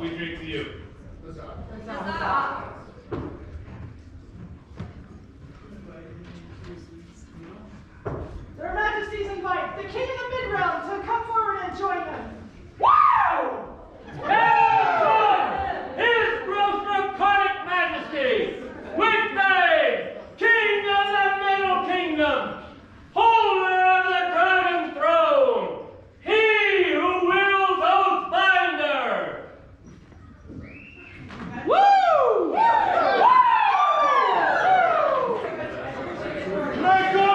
health, we drink to you. Their Majesties invite the King of the Mid-Realm to come forward and join them. Wow! His most draconic Majesty, Wigfang, King of the Middle Kingdom, holder of the Dragon Throne, he who wields Oathbinder. Woo! Let go!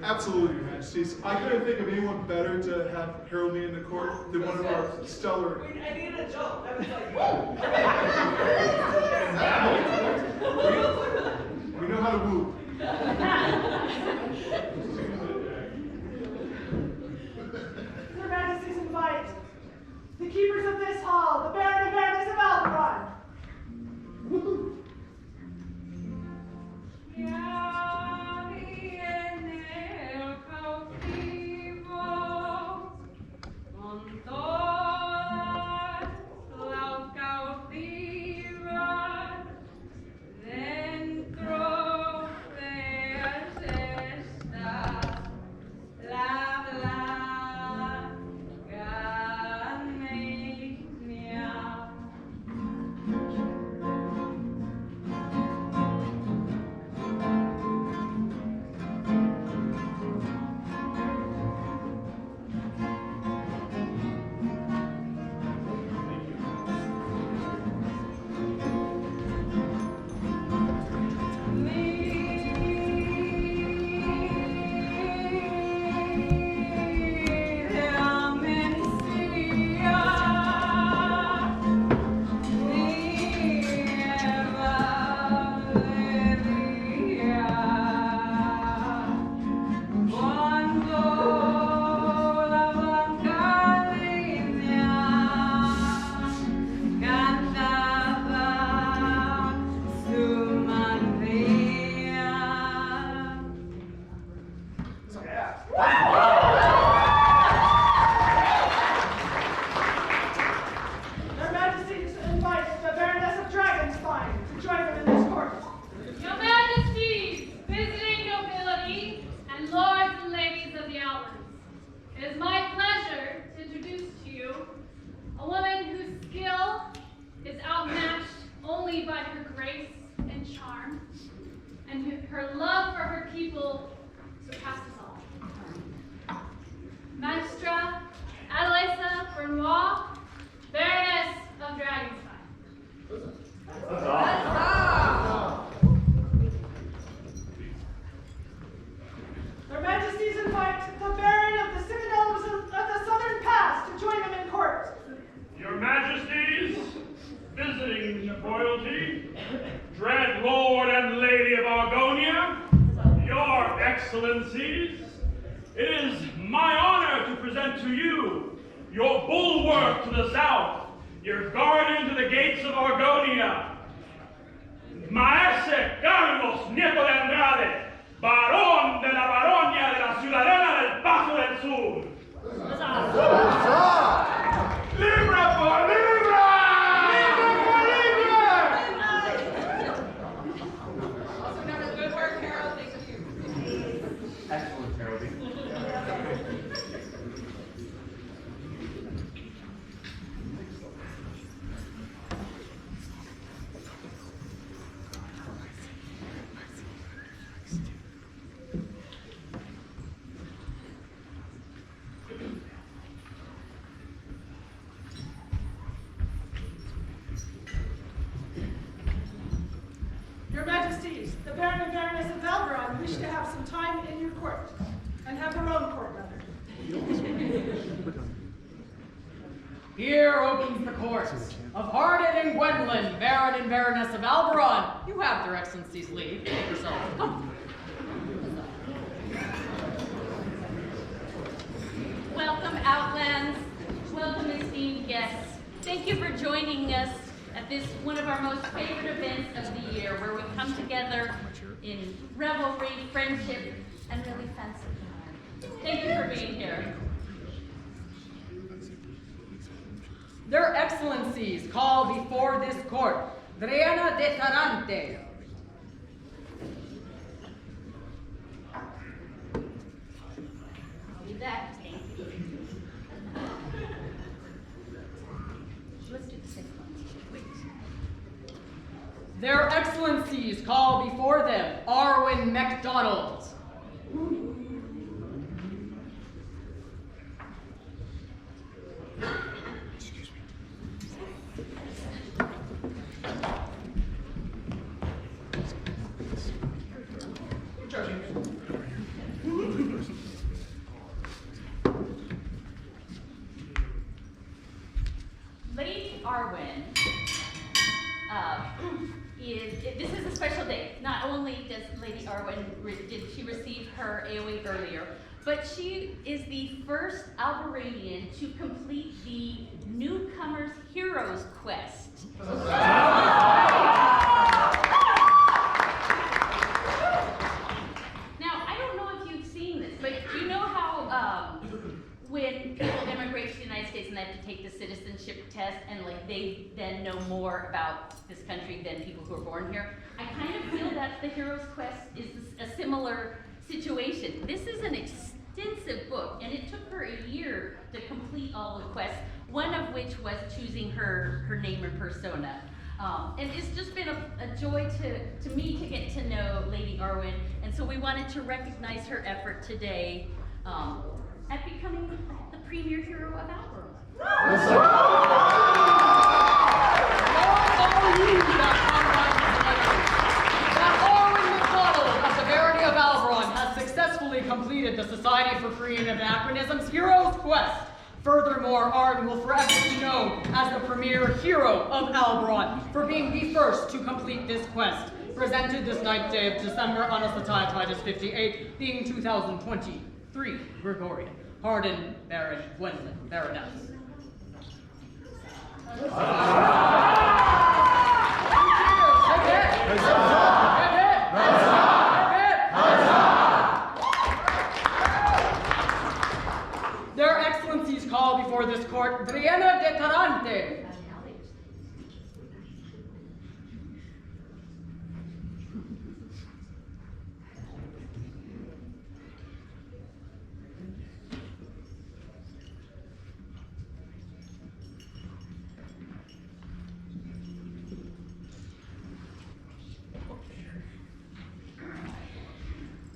Absolutely, Your Majesties. I couldn't think of anyone better to have herald me in the court than one of our stellar. I needed a jump. I was like, woo! We know how to woo. Their Majesties invite the keepers of this hall, the Baron and Baroness of al-Barron. Barón de la Baronia de la Ciudadela del Paso del Sur. ¡Libra por libra! ¡Libra por libra! Also known as good work, Harold. Thank you. Excellent, Harold. Your Majesties, the Baron and Baroness of al-Barron wish to have some time in your court, and have their own court, rather. Here opens the court of Hardin and Gwendolyn, Baron and Baroness of al-Barron. You have their Excellency's leave. Make yourselves comfortable. Welcome, Outlands. Welcome, esteemed guests. Thank you for joining us at this one of our most favorite events of the year, where we come together in revelry, friendship, and really fancy time. Thank you for being here. Their Excellencies call before this court Drienna de Taurente. Do that. Thank you. Let's do the second one. Wait. Their Excellencies call before them Arawen McDonald. Lady Arwen this is a special day. Not only does Lady Arwen did she receive her AOE earlier, but she is the first al-Barranian to complete the Newcomer's Heroes quest. Now, I don't know if you've seen this, but you know how when people immigrate to the United States and they have to take the citizenship test and like they then know more about this country than people who are born here? I kind of feel that the Heroes Quest is a similar situation. This is an extensive book, and it took her a year to complete all the quests, one of which was choosing her name and persona. And it's just been a joy to me to get to know Lady Arwen, and so we wanted to recognize her effort today at becoming the Premeire Hero of al-Barron. That Arawen McDonald of the Barony of al-Barron has successfully completed the Society for Free and Anachronism's Heroes Quest. Furthermore, Arden will forever be known as the Premeire Hero of al-Barron for being the first to complete this quest, presented this 9th day of December on Titus 58, being 2023 Gregorian. Pardon, Baron Gwendolyn, Baroness. Their Excellencies call before this court Drienna de Taurente.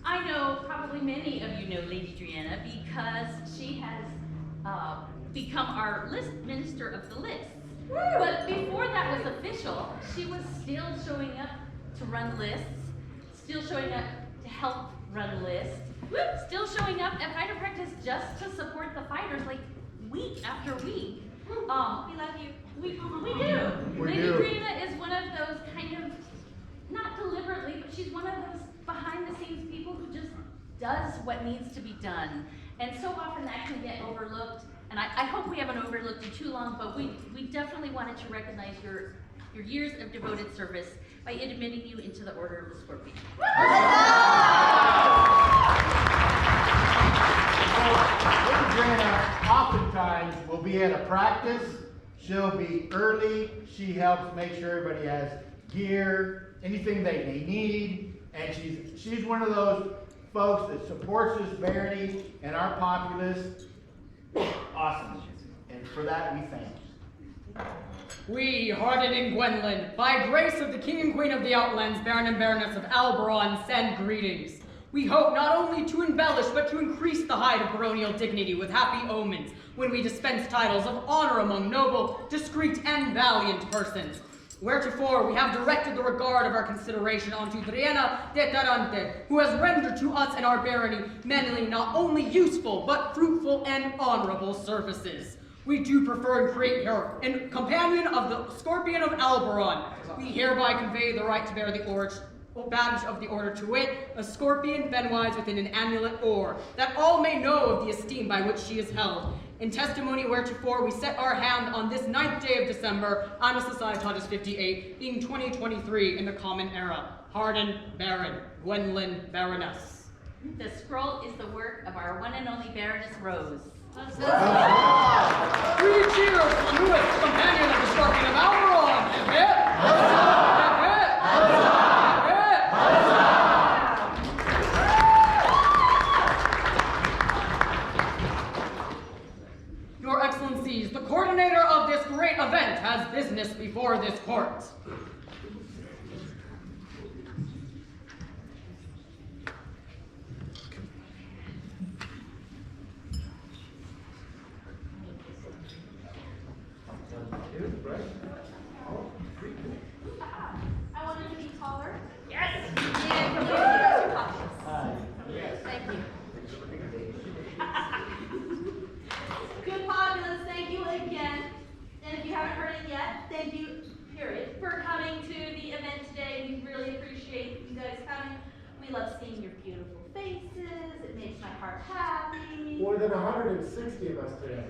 I know probably many of you know Lady Drienna because she has become our list minister of the lists. But before that was official, she was still showing up to run lists, still showing up to help run lists, still showing up at fighter practice just to support the fighters like week after week. We love you. We do. Lady Drienna is one of those kind of, not deliberately, but she's one of those behind the scenes people who just does what needs to be done. And so often that can get overlooked. And I hope we haven't overlooked you too long, but we definitely wanted to recognize your years of devoted service by admitting you into the Order of the Scorpion. Lady Drienna oftentimes will be at a practice. She'll be early. She helps make sure everybody has gear, anything they need. And she's one of those folks that supports this barony and our populace. Awesome. And for that, we thank you. We, Hardin and Gwendolyn, by grace of the King and Queen of the Outlands, Baron and Baroness of al-Barron, send greetings. We hope not only to embellish, but to increase the height of baronial dignity with happy omens when we dispense titles of honor among noble, discreet, and valiant persons. Wheretofore, we have directed the regard of our consideration unto Drienna de Taurente, who has rendered to us and our barony many not only useful, but fruitful and honorable services. We do prefer and create her in companion of the Scorpion of al-Barron. We hereby convey the right to bear the badge of the order, to wit, a scorpion bendwise within an amulet or, that all may know of the esteem by which she is held. In testimony wheretofore we set our hand on this 9th day of December, Annus Titus 58, being 2023 in the Common Era. Hardin, Baron, Gwendolyn, Baroness. The scroll is the work of our one and only Baroness Rose. Three cheers for the newest companion of the Scorpion of al-Barron. Hip, hip. Your Excellencies, the coordinator of this great event has business before this court. I wanted to be taller. Yes. Thank you. Good populace, thank you again. And if you haven't heard it yet, thank you, period, for coming to the event today. We really appreciate you guys coming. We love seeing your beautiful faces. It makes my heart happy. More than 160 of us today.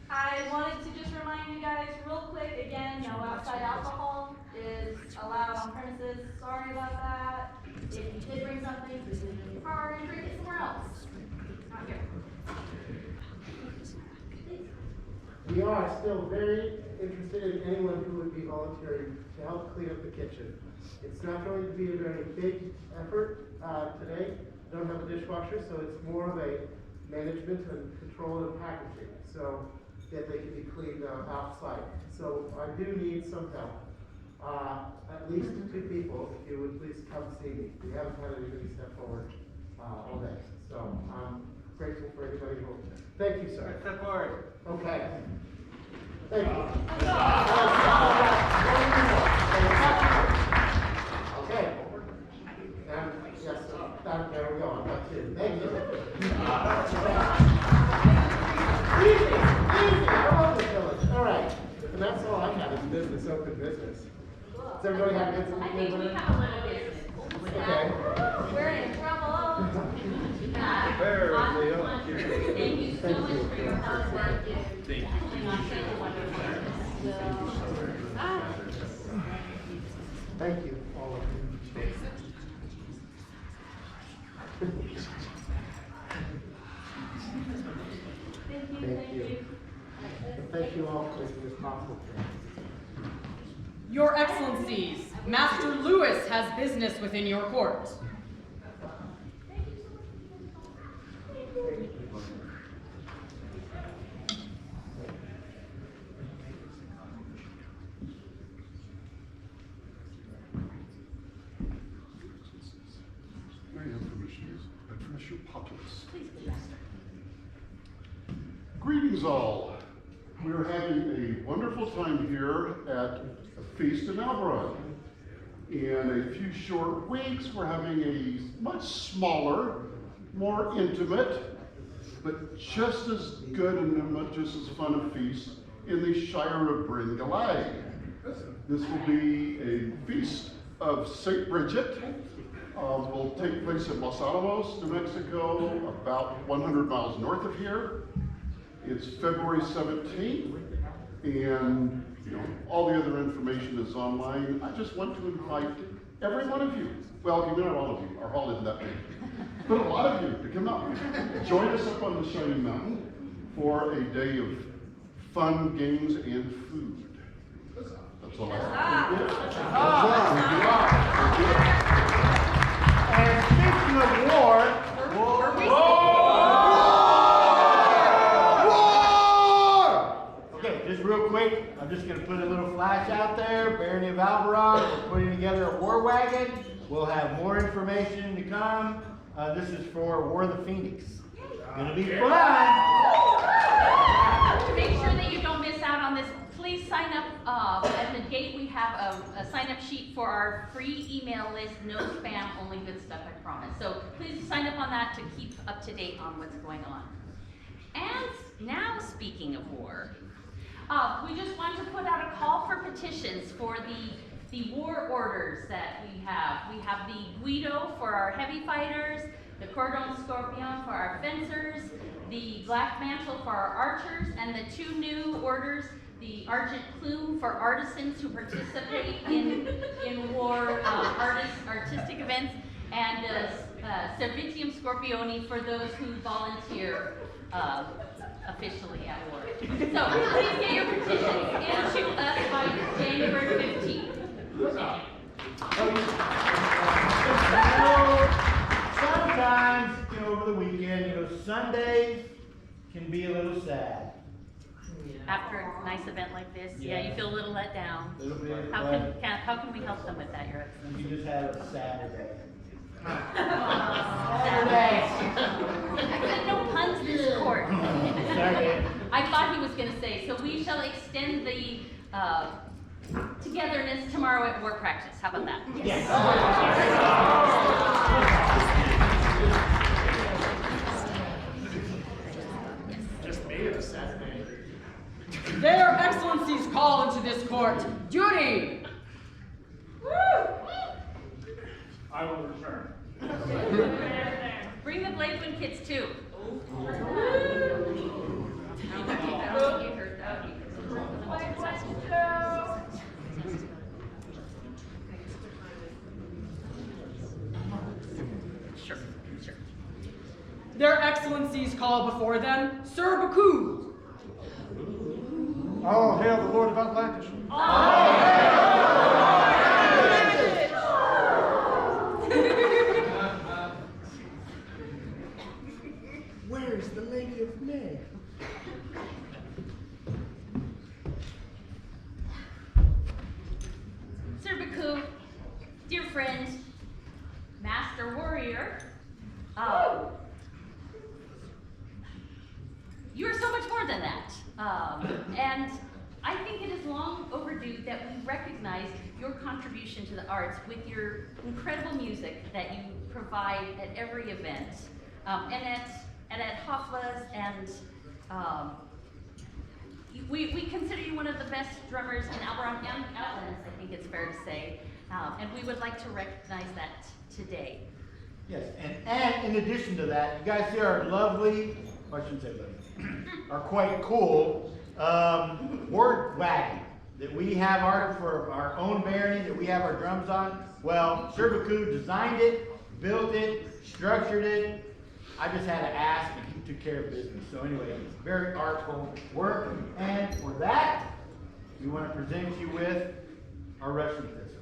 I wanted to just remind you guys real quick, again, no outside alcohol is allowed on premises. Sorry about that. If you did bring something, please leave it in your car and drink it somewhere else. Not here. We are still very interested in anyone who would be volunteering to help clean up the kitchen. It's not going to be a very big effort today. We don't have a dishwasher, so it's more of a management and control and packaging, so that they can be cleaned outside. So I do need some help. At least 2 people, if you would please come see me. We haven't had anybody step forward all day. So I'm grateful for everybody who. Thank you, sir. Step forward. Okay. Thank you. Okay. And yes, there we go. I'm back to you. Thank you. Easy. I love the village. All right. And that's all I have is business, open business. Does everybody have good? I think we have a little business. Okay. We're in trouble. Thank you so much for your hard work. Thank you. Thank you, all of you. Thank you. And thank you all for making this possible. Your Excellencies, Master Lewis has business within your court. My information is address your populace. Greetings all. We are having a wonderful time here at a feast in al-Barron. In a few short weeks, we're having a much smaller, more intimate, but just as good and just as fun a feast in the Shire of Bryn Gallai. This will be a feast of St. Bridget. Will take place at Los Alamos, New Mexico, about 100 miles north of here. It's February 17th, and all the other information is online. I just want to invite every one of you, well, maybe not all of you, our hall isn't that big, but a lot of you to come out. Join us up on the Shining Mountain for a day of fun, games, and food. That's all I have. And speaking of war, okay, just real quick, I'm just going to put a little flash out there. Barony of al-Barron, we're putting together a war wagon. We'll have more information to come. This is for War of the Phoenix. Gonna be fun. To make sure that you don't miss out on this, please sign up. At the gate, we have a sign-up sheet for our free email list. No spam, only good stuff, I promise. So please sign up on that to keep up to date on what's going on. And now, speaking of war, we just want to put out a call for petitions for the war orders that we have. We have the Guido for our heavy fighters, the Cordon Scorpion for our fencers, the Black Mantle for our archers, and the 2 new orders, the Argent Plume for artisans who participate in war artistic events, Servitium Scorpioni for those who volunteer officially at work. So please get your petitions into us by January 15th. Sometimes, over the weekend, Sundays can be a little sad. After a nice event like this, yeah, you feel a little let down. A little bit, How can we help them with that, Your Excellency? you just have a Saturday. Saturday. I said no puns this court. Saturday. I thought he was going to say, so we shall extend the togetherness tomorrow at war practice. How about that? Yes. Just made it a Saturday. Their Excellencies call into this court. Yuri! I will return. Bring the Blaiddwyn kids too. Sure. Their Excellencies call before them Sir Baku. Oh, hail the Lord of Atlantis. Where's the Lady of May? Sir Baku, dear friend, master warrior, you're so much more than that. And I think it is long overdue that we recognize your contribution to the arts with your incredible music that you provide at every event, and at Hofla's, and we consider you one of the best drummers in al-Barron and Outlands, I think it's fair to say, and we would like to recognize that today. Yes, and in addition to that, you guys see our lovely, I shouldn't say lovely, are quite cool word wagon that we have for our own barony, that we have our drums on. Well, Sir Baku designed it, built it, structured it. I just had to ask, and he took care of business. So anyway, very artful work. And for that, we want to present you with our Russian Thissle.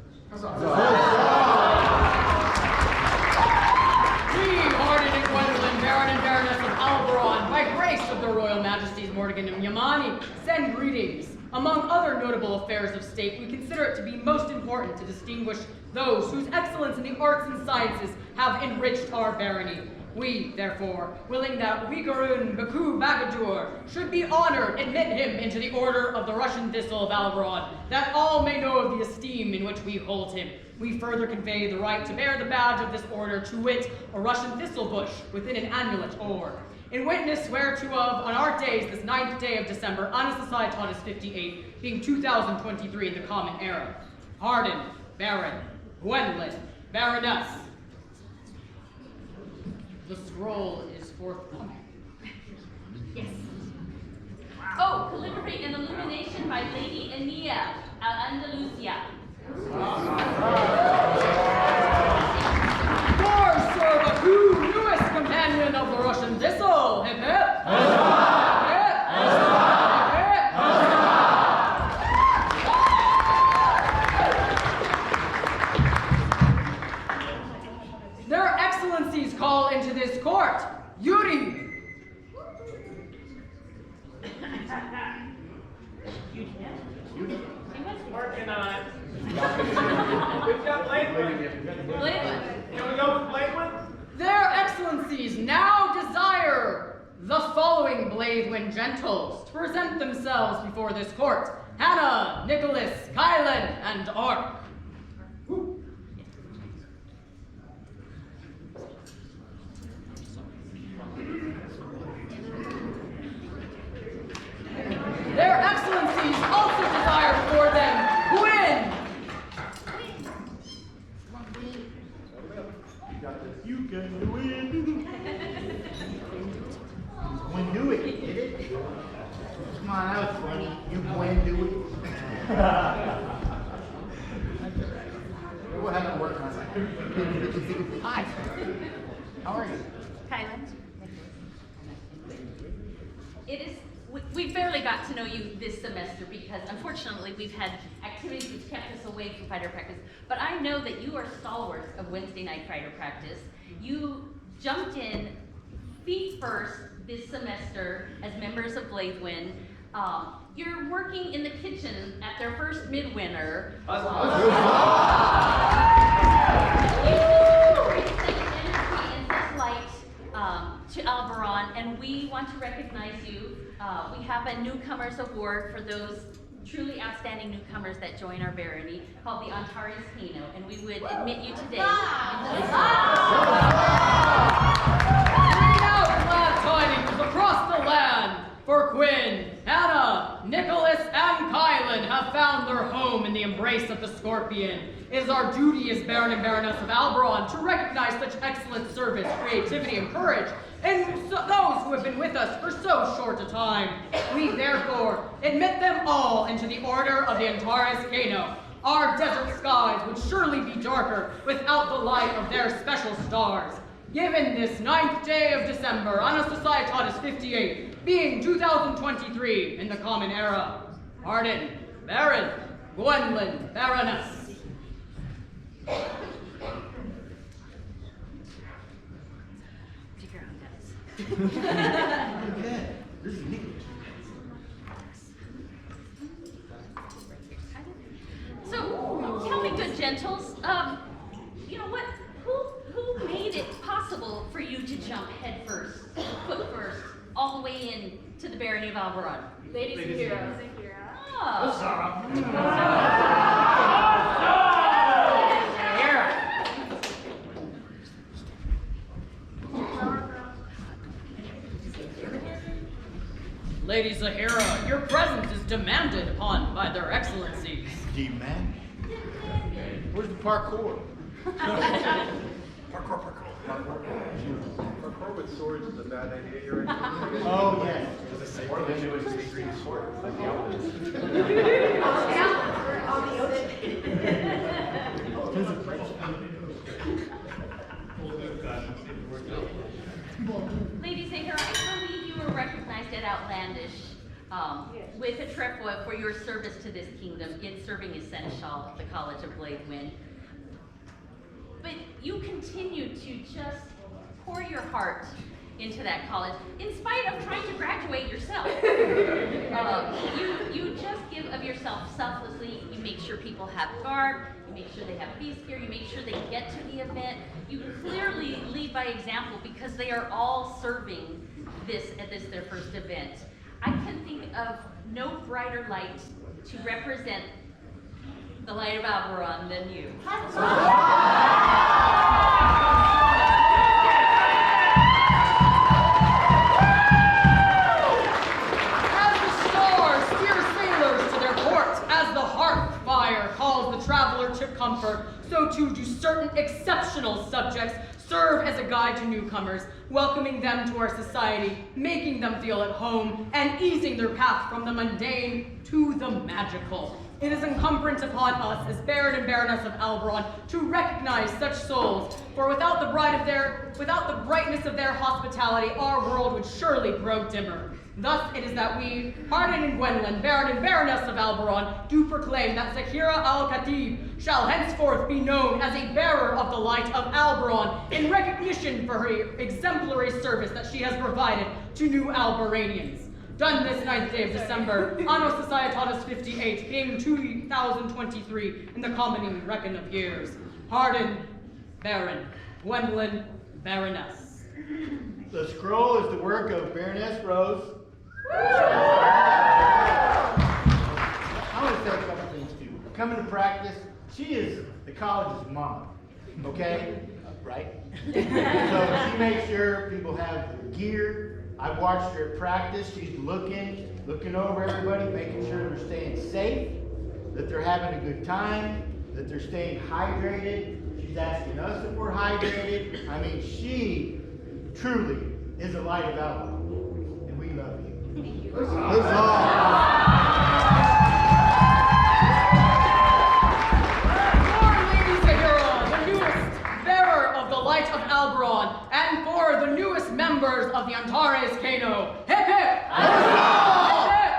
We, Arden and Gwendolyn, Baron and Baroness of al-Barron, by grace of the Royal Majesties Morgan and Yamani, send greetings. Among other notable affairs of state, we consider it to be most important to distinguish those whose excellence in the arts and sciences have enriched our barony. We, therefore, willing that Uyghurun Baku Bagadur should be honored, admit him into the order of the Russian Thissle of al-Barron, that all may know of the esteem in which we hold him. We further convey the right to bear the badge of this order, to wit, a Russian thistle bush within an amulet or. In witness whereto of, on our days, this 9th day of December, Annus Societatis 58, being 2023 in the common era. Arden, Baron, Gwendolyn, Baroness. The scroll is forthcoming. Yes. Oh, calligraphy and illumination by Lady Enia, Al-Andalusia. For Sir Baku, newest companion of the Russian Thissle. Hip hip. Their Excellencies call into this court. Yuri. Working on it. We've got Blaiddwyn. Blaiddwyn. Can we go with Blaiddwyn? Their Excellencies now desire the following Blaiddwyn gentles to present themselves before this court. Hannah, Nicholas, Kylan, and Ark. Their Excellencies also desire for them Gwyn. You can do it. When do it, get it? Come on, that was funny. You when do it. We'll have to work on that. Hi. How are you? Kylan. We barely got to know you this semester because unfortunately we've had activities that kept us away from fighter practice. But I know that you are stalwarts of Wednesday night fighter practice. You jumped in feet first this semester as members of Blaiddwyn. You're working in the kitchen at their first midwinter. You bring such energy and such light to al-Barron, and we want to recognize you. We have a newcomers award for those truly outstanding newcomers that join our barony called the Antares Kano, and we would admit you today. Glad tidings across the land, for Quinn, Hannah, Nicholas, and Kylan have found their home in the embrace of the Scorpion. It is our duty as Baron and Baroness of al-Barron to recognize such excellent service, creativity, and courage in those who have been with us for so short a time. We therefore admit them all into the order of the Antares Kano. Our desert skies would surely be darker without the light of their special stars. Given this 9th day of December, Anno Societatis 58, being 2023 in the Common Era, Arden, Baron, Gwendolyn, Baroness. So, tell me, good gentles, you know what? Who made it possible for you to jump head first, foot first, all the way in to the Barony of al-Barron? Ladies and heroes. Lady Zahira, your presence is demanded upon by their excellencies. Demand? Where's the parkour? Parkour with swords is a bad idea here. Oh, yes. Or they do it with secret sword. Like the Lady Zahira, I believe you were recognized at Outlandish with a trefoil for your service to this kingdom in serving as Seneschal of the College of Blaiddwyn. But you continue to just pour your heart into that college, in spite of trying to graduate yourself. You just give of yourself selflessly. You make sure people have garb. You make sure they have feast gear. You make sure they get to the event. You clearly lead by example because they are all serving their first event. I can think of no brighter light to represent the light of al-Barron than you. As the stars steer sailors to their port, as the hearth fire calls the traveler to comfort, so too do certain exceptional subjects serve as a guide to newcomers, welcoming them to our society, making them feel at home, and easing their path from the mundane to the magical. It is incumbent upon us as Baron and Baroness of al-Barron to recognize such souls, for without the brightness of their hospitality, our world would surely grow dimmer. Thus it is that we, Arden and Gwendolyn, Baron and Baroness of al-Barron, do proclaim that Zahira al-Khatib shall henceforth be known as a bearer of the light of al-Barron in recognition for her exemplary service that she has provided to new al-Baranians. Done this 9th day of December, Anno Societatis 58, being 2023 in the Common Reckon of years. Arden, Baron, Gwendolyn, Baroness. The scroll is the work of Baroness Rose. I want to say a couple things to you. Coming to practice, she is the college's mom, okay? Right? So she makes sure people have gear. I've watched her at practice. She's looking over everybody, making sure they're staying safe, that they're having a good time, that they're staying hydrated. She's asking us if we're hydrated. I mean, she truly is a light of al-Barron, and we love you. Thank you. For Lady Zahira, the newest bearer of the light of al-Barron, and of the Antares, Kano. Hip hip! Hip hip!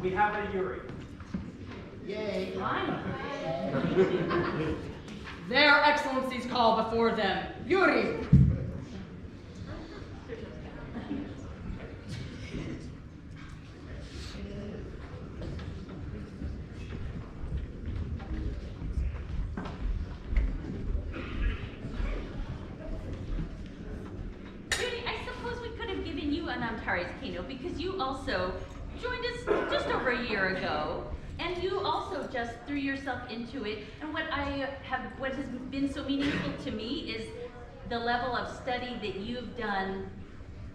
We have a Yuri. Yay. Their Excellencies call before them. Yuri! Yuri, I suppose we could have given you an Antares Kano because you also joined us just over a year ago. And you also just threw yourself into it. And what has been so meaningful to me is the level of study that you've done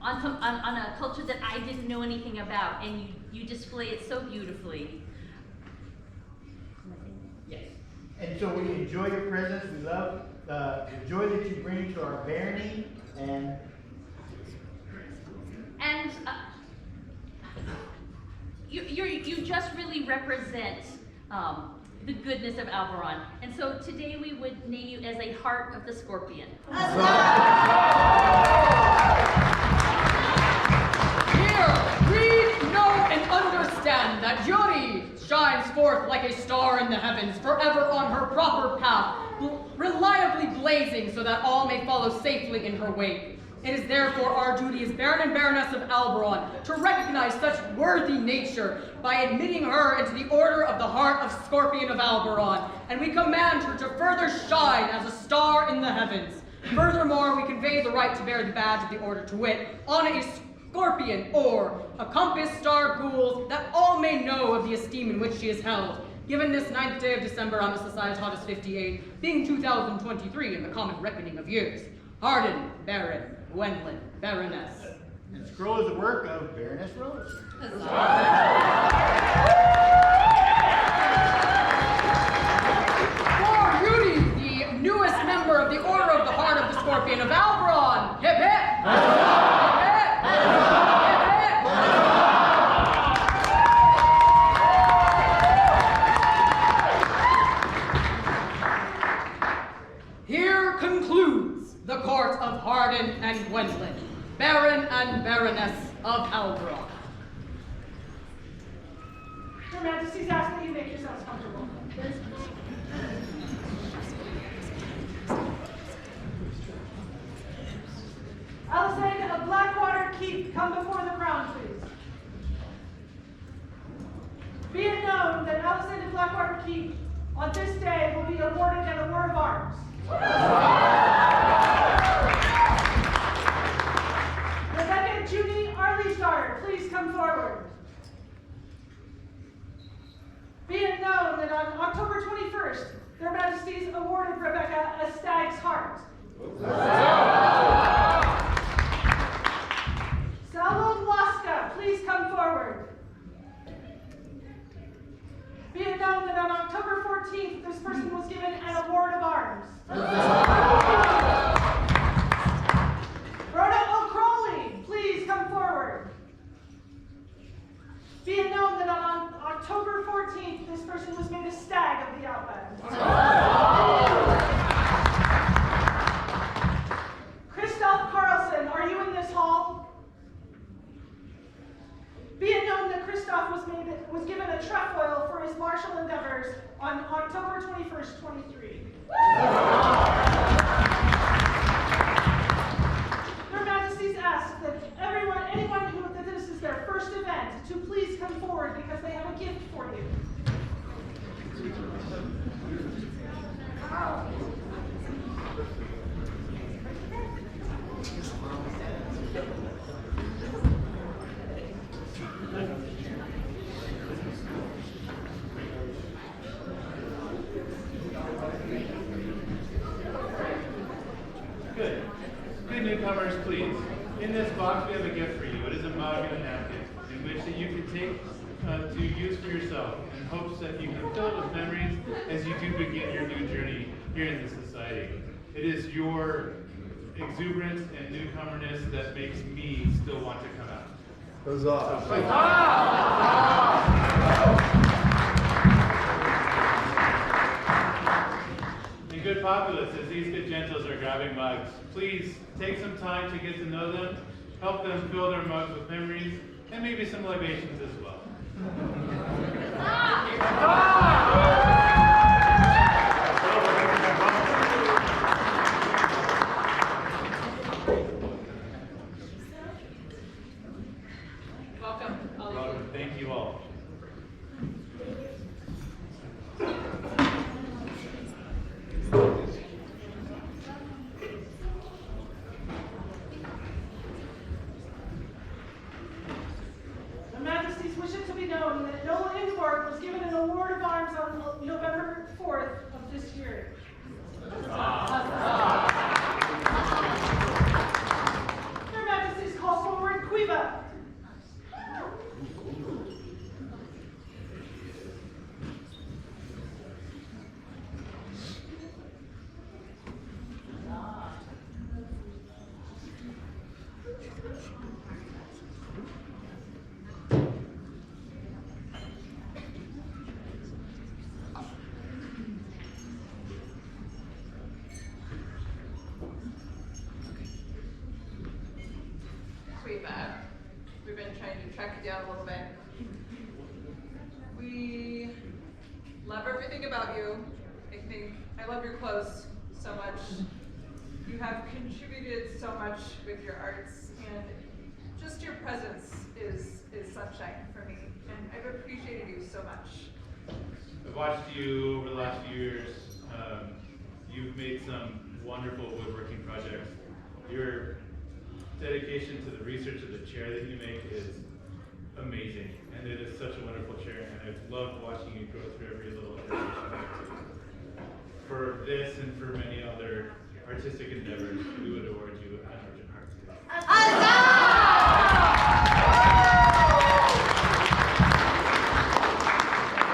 on a culture that I didn't know anything about, and you display it so beautifully. Yes. And so we enjoy your presence. We love the joy that you bring to our barony, and you just really represent the goodness of al-Barron. And so today we would name you as a Heart of the Scorpion. Here, read, know, and understand that Yuri shines forth like a star in the heavens, forever on her proper path, reliably blazing so that all may follow safely in her wake. It is therefore our duty as Baron and Baroness of al-Barron to recognize such worthy nature by admitting her into the Order of the Heart of Scorpion of al-Barron, and we command her to further shine as a star in the heavens. Furthermore, we convey the right to bear the badge of the Order, to wit, on a scorpion or a compass star gules, that all may know of the esteem in which she is held. Given this 9th day of December on the Societatis 58, being 2023 in the common reckoning of years. Arden, Baron, Gwendolyn, Baroness. the scroll is the work of Baroness Rose. For Yuri, the newest member of the Order of the Heart of the Scorpion of al-Barron. Hip hip! Hip hip! Hip hip! Here concludes the court of Arden and Gwendolyn, Baron and Baroness of al-Barron. Your Majesties ask that you make yourselves comfortable. Alaisand of Blackwater Keep, come before the crown, please. Be it known that Alaisand of Blackwater Keep on this day will be awarded an award of arms. Rebeka Juni Arleysdaughter, please come forward. Be it known that on October 21st, their Majesties awarded Rebeka a Stag's Heart. Saulo Laska, please come forward. Be it known that on October 14th, this person was given an award of arms. Bronach O'Crowly, please come forward. Be it known that on October 14th, this person was made a Stag of the Outlands. Christoph Carlson, are you in this hall? Be it known that Christoph was given a trefoil for his martial endeavors on October 21st, 23. Your Majesties ask that anyone who that this is their first event, to please come forward because they have a gift for you. Good. Good newcomers, please. In this box, we have a gift for you. It is a mug and a napkin, in which that you can take to use for yourself, in hopes that you can fill it with memories as you do begin your new journey here in the society. It is your exuberance and newcomerness that makes me still want to come out. Huzzah. So, good populace as these good gentles are grabbing mugs. Please take some time to get to know them, help them fill their mugs with memories, and maybe some libations as well. Welcome. Thank you all. The Majesties wish it to be known that Noel Ingeborg was given an award of arms on November 4th of this year. Their Majesties call forward Quiva. We've been trying to track you down a little bit. We love everything about you. I love your clothes so much. You have contributed so much with your arts, and just your presence is sunshine for me, and I've appreciated you so much. I've watched you over the last few years. You've made some wonderful woodworking projects. Your dedication to the research of the chair that you make is amazing, and it is such a wonderful chair, and I've loved watching you go through every little iteration. For this and for many other artistic endeavors, we would award you an Argent Hart.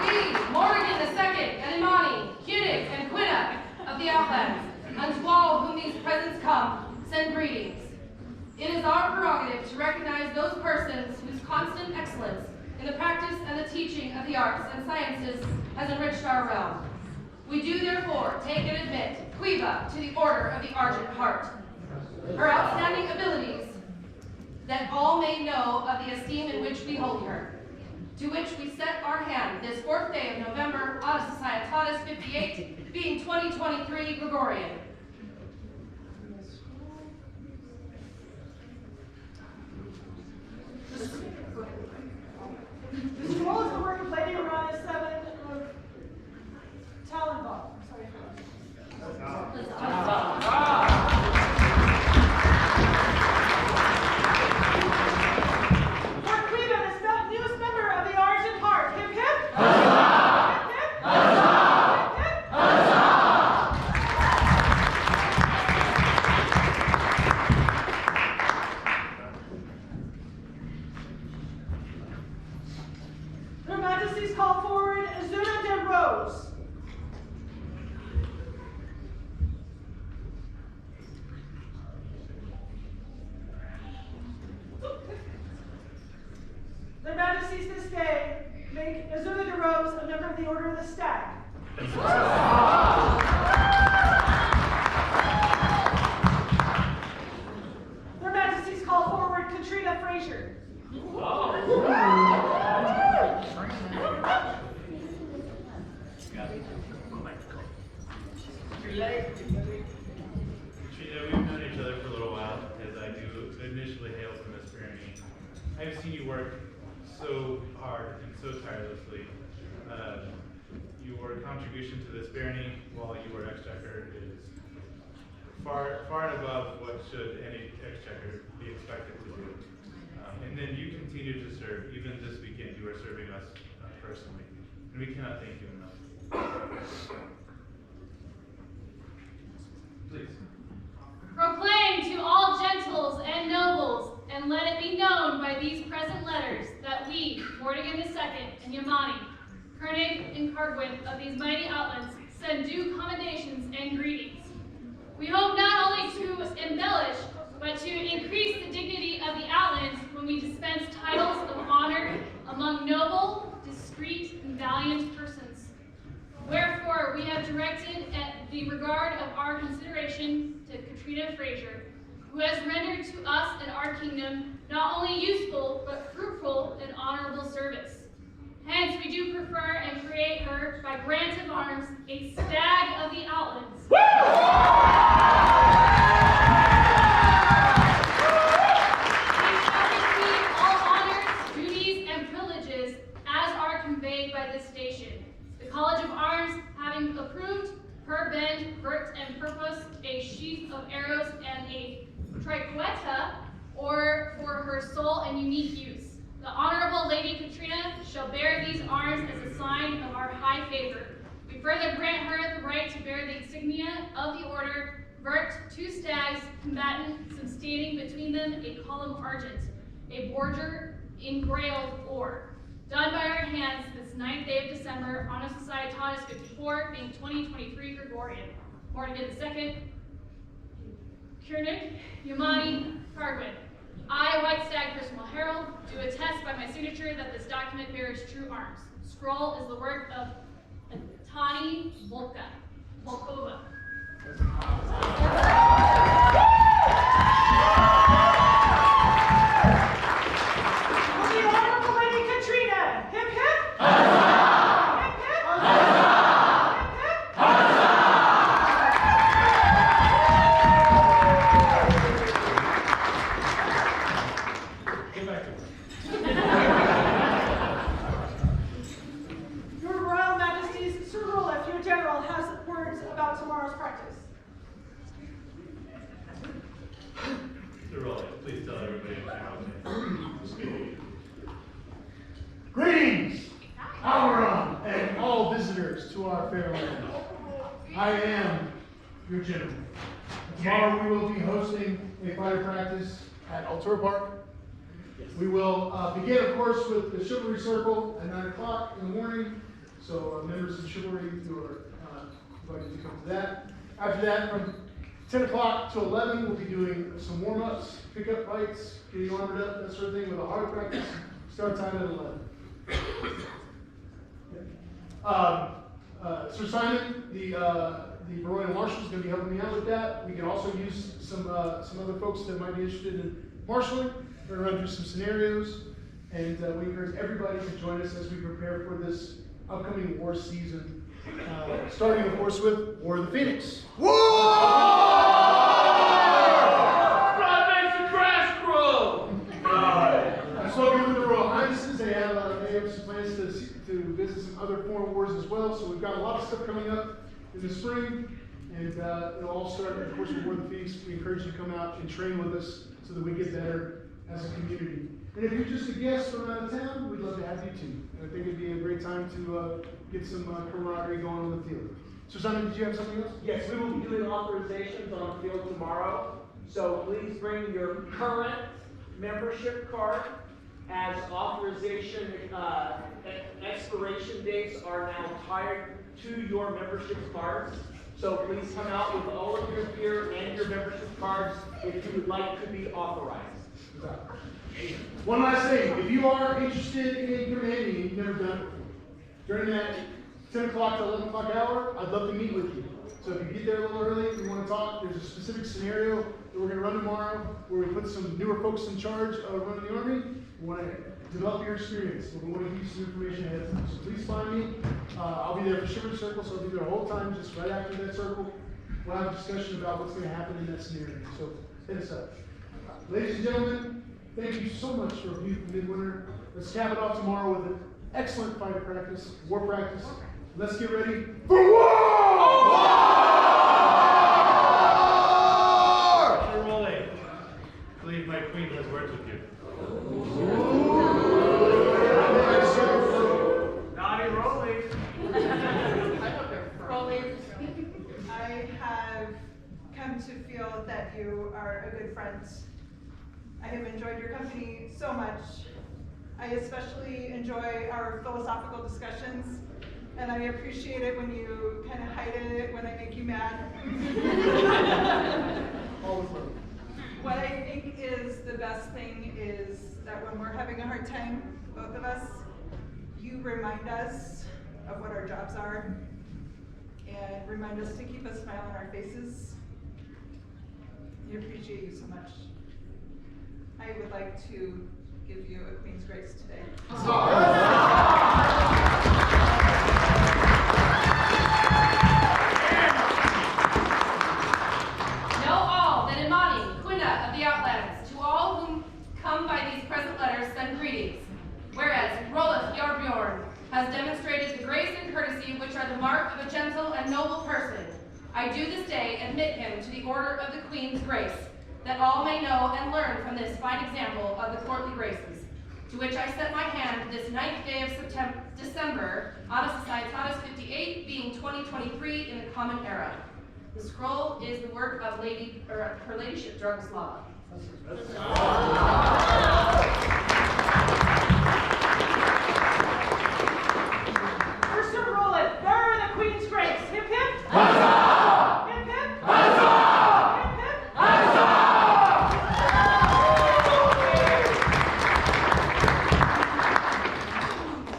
We, Morgan II, and Imani, Cunix, and Quina of the Outlands, unto all whom these presents come, send greetings. It is our prerogative to recognize those persons whose constant excellence in the practice and the teaching of the arts and sciences has enriched our realm. We do therefore take and admit Quiva to the Order of the Argent Hart. Her outstanding abilities, that all may know of the esteem in which we hold her, to which we set our hand this 4th day of November, Auto Societatis 58, being 2023 Gregorian. The scroll is the work of Lady Orion 7 of Talonbach. Sorry for Lord Quiva, the newest member of the Argent Hart. Hip hip! Hip hip! Hip hip! Her Majesties call forward Isouda de Rhos. Their Majesties this day make Isouda de Rhos a member of the Order of the Stag. Their Majesties call forward Catrina Frasier. Katrina, we've known each other for a little while, as I do initially hail from this Barony. I've seen you work so hard and so tirelessly. Your contribution to this Barony while you were Exchequer is far and above what should any Exchequer be expected to do. And then you continue to serve. Even this weekend, you are serving us personally. And we cannot thank you enough. Please. Proclaim to all gentles and nobles, and let it be known by these present letters, that we, Morgan II and Yamani, Kernig and Cargwin of these mighty outlands, send due commendations and greetings. We hope not only to embellish, but to increase the dignity of the outlands when we dispense titles of honor among noble, discreet, and valiant persons. Wherefore we have directed at the regard has rendered to us and our kingdom not only useful, but fruitful and honorable service. Hence, we do prefer and create her, by grant of arms, a Stag of the Outlands. We shall receive all honors, duties, and privileges as are conveyed by this station. The College of Arms having approved, per bend, vert, and purpose, a sheath of arrows and a triqueta, or for her sole and unique use. The Honorable Lady Catrina shall bear these arms as a sign of our high favor. We further grant her the right to bear the insignia of the order, vert, 2 stags, combatant, substantiating between them a column argent, a border engrailed or. Done by our hands this 9th day of December, on a Societatis 54, being 2023 Gregorian. Morning of the 2nd, Kiernick, Yamani, Bridget. I, White Stag Personal Herald, do attest by my signature that this document bears true arms. Scroll is the work of Tani Volkova. Your Royal Majesties, Sir Hrolleifr, your general, has words about tomorrow's practice. Sir Hrolleifr, please tell everybody about Greetings, al-Barran, and all visitors to our fair land. I am your general. Tomorrow we will be hosting a fighter practice at Altura Park. We will begin, of course, with the Chivalry Circle at 9 o'clock in the morning. So members of Chivalry who are invited to come to that. After that, from 10 o'clock to 11, we'll be doing some warm-ups, pick-up fights, getting armored up, that sort of thing, with a hard practice. Start time at 11. Sir Simon, the Baronial Marshal, is going to be helping me out with that. We can also use some other folks that might be interested in marshaling. We're going to run through some scenarios, and we encourage everybody to join us as we prepare for this upcoming war season, starting, of course, with War of the Phoenix. War! That makes a crash scroll! I've spoken with the Royal Highnesses. They have some plans to visit some other foreign wars as well. So we've got a lot of stuff coming up in the spring, and it'll all start, of course, with War of the Phoenix. We encourage you to come out and train with us so that we get better as a community. And if you're just a guest from out of town, we'd love to have you too. And I think it'd be a great time to get some camaraderie going on the field. So Simon, did you have something else? Yes, we will be doing authorizations on the field tomorrow. So please bring your current membership card, as authorization expiration dates are now tied to your membership cards. So please come out with all of your gear and your membership cards if you would like to be authorized. One last thing, if you are interested in commanding and you've never done it, during that 10 o'clock to 11 o'clock hour, I'd love to meet with you. So if you get there a little early, if you want to talk, there's a specific scenario that we're going to run tomorrow where we put some newer folks in charge of running the army. We want to develop your experience, so we want to give you some information ahead of time. So please find me. I'll be there for Chivalry Circle, so I'll be there the whole time, just right after that circle. We'll have a discussion about what's going to happen in that scenario. So hit us up. Ladies and gentlemen, thank you so much for a beautiful midwinter. Let's cap it off tomorrow with an excellent fighter practice, war practice. Let's get ready for war! Sir Hrolleifr, I believe my queen has words with you. Naughty Hrolleifr. I have come to feel that you are a good friend. I have enjoyed your company so much. I especially enjoy our philosophical discussions, and I appreciate it when you kind of hide it when I make you mad. What I think is the best thing is that when we're having a hard time, both of us, you remind us of what our jobs are and remind us to keep a smile on our faces. We appreciate you so much. I would like to give you a Queen's Grace today. Know all that Imani, Quina of the Outlands, to all whom come by these present letters, send greetings. Whereas Hrolleifr Harrbjorn has demonstrated the grace and courtesy which are the mark of a gentle and noble person, I do this day admit him to the order of the Queen's Grace, that all may know and learn from this fine example of the courtly graces, to which I set my hand this 9th day of December, Anno Societatis 58, being 2023 in the Common Era. The scroll is the work of Her Ladyship Dragoslava. For Sir Hrolleifr, bearer of the Queen's Grace, hip hip! Huzzah! Hip hip! Huzzah! Hip hip!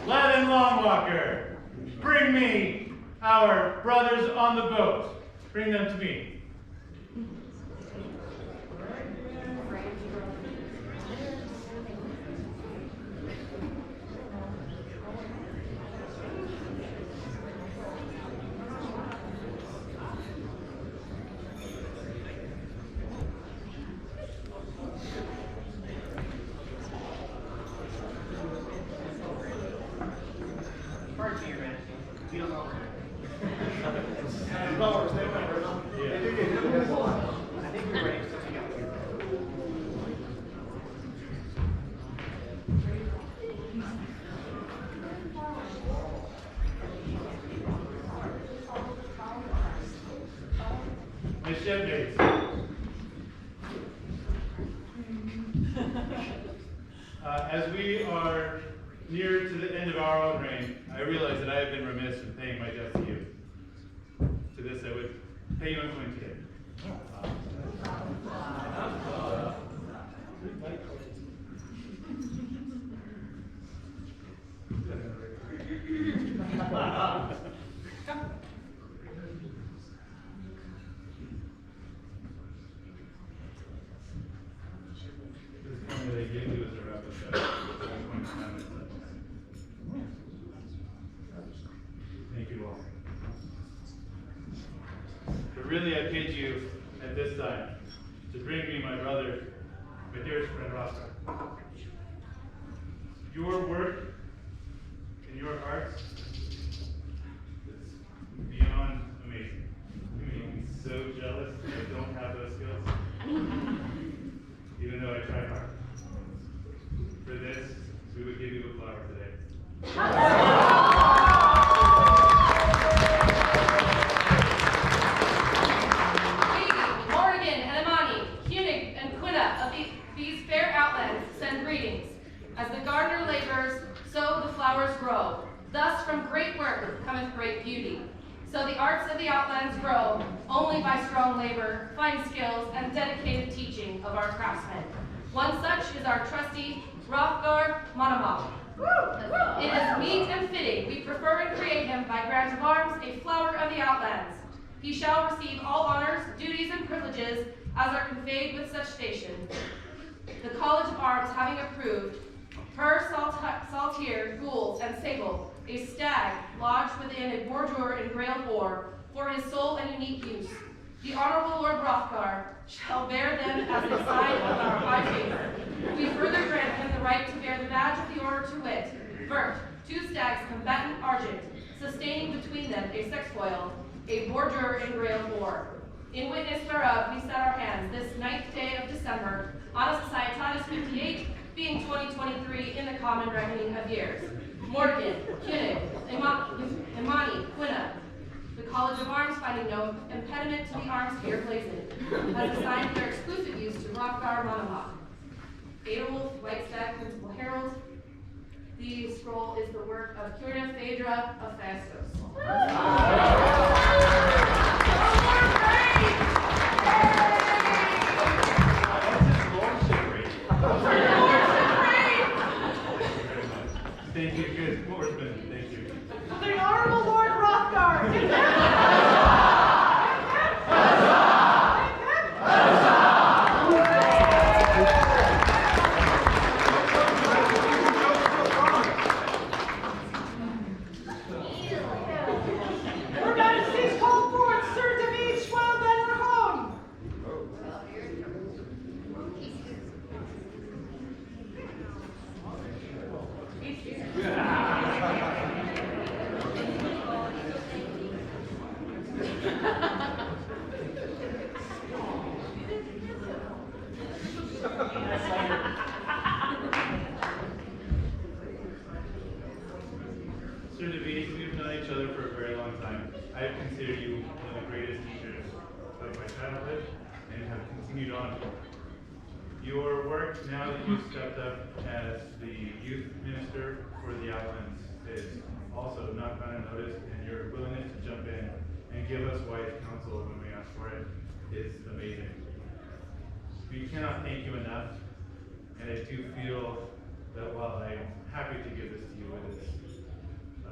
Lavan Longwalker, bring me our brothers on the boat. Bring them to me. Pardon me, Your Majesty. We don't know where. I think we're ready for something else. My shipmates. As we are near to the end of our own reign, I realize that I have been remiss in paying my debt to you. To this I would pay you in coin today. This coin that I gave you is a replica. Thank you all. But really, I paid you at this time to bring me my brother, my dearest friend Roscoe. Your work and your hearts is beyond amazing. You make me so jealous that I don't have those skills, even though I try hard. For this, we would give you a flower today. As the gardener labors, so the flowers grow. Thus from great work cometh great beauty. So the arts of the outlands grow only by strong labor, fine skills, and dedicated teaching of our craftsmen. One such is our trusty Hrolleifr Harrbjorn. It is meet and fitting we prefer and create him by grant of arms a flower of the outlands. He shall receive all honors, duties, and privileges as are conveyed with such station. The College of Arms having approved per saltier, gules, and sable, a stag lodged within a bordure engrailed ore for his sole and unique use. The Honorable Lord Hrothgar shall bear them as a sign of our high favor. We further grant him the right to bear the badge of the order to wit, vert, 2 stags combatant argent, sustaining between them a sexfoil, a bordure engrailed ore. In witness whereof we set our hands this 9th day of December, Anno Societatis 58, being 2023 in the common reckoning of years. Morgan, Kylan, Imani, Quina. The College of Arms, finding no impediment to the arms here blazoned, has assigned their exclusive use to Hrolleifr Harrbjorn. Beowulf, White Stag, Principal Herald. The scroll is the work of Catrina Frasier of Fastos. Thank you, good sportsman. Thank you. The Honorable Lord Hrothgar! you stepped up as the youth minister for the Outlands is also not gone unnoticed, and your willingness to jump in and give us wise counsel when we ask for it is amazing. We cannot thank you enough, and I do feel that while I am happy to give this to you, it is a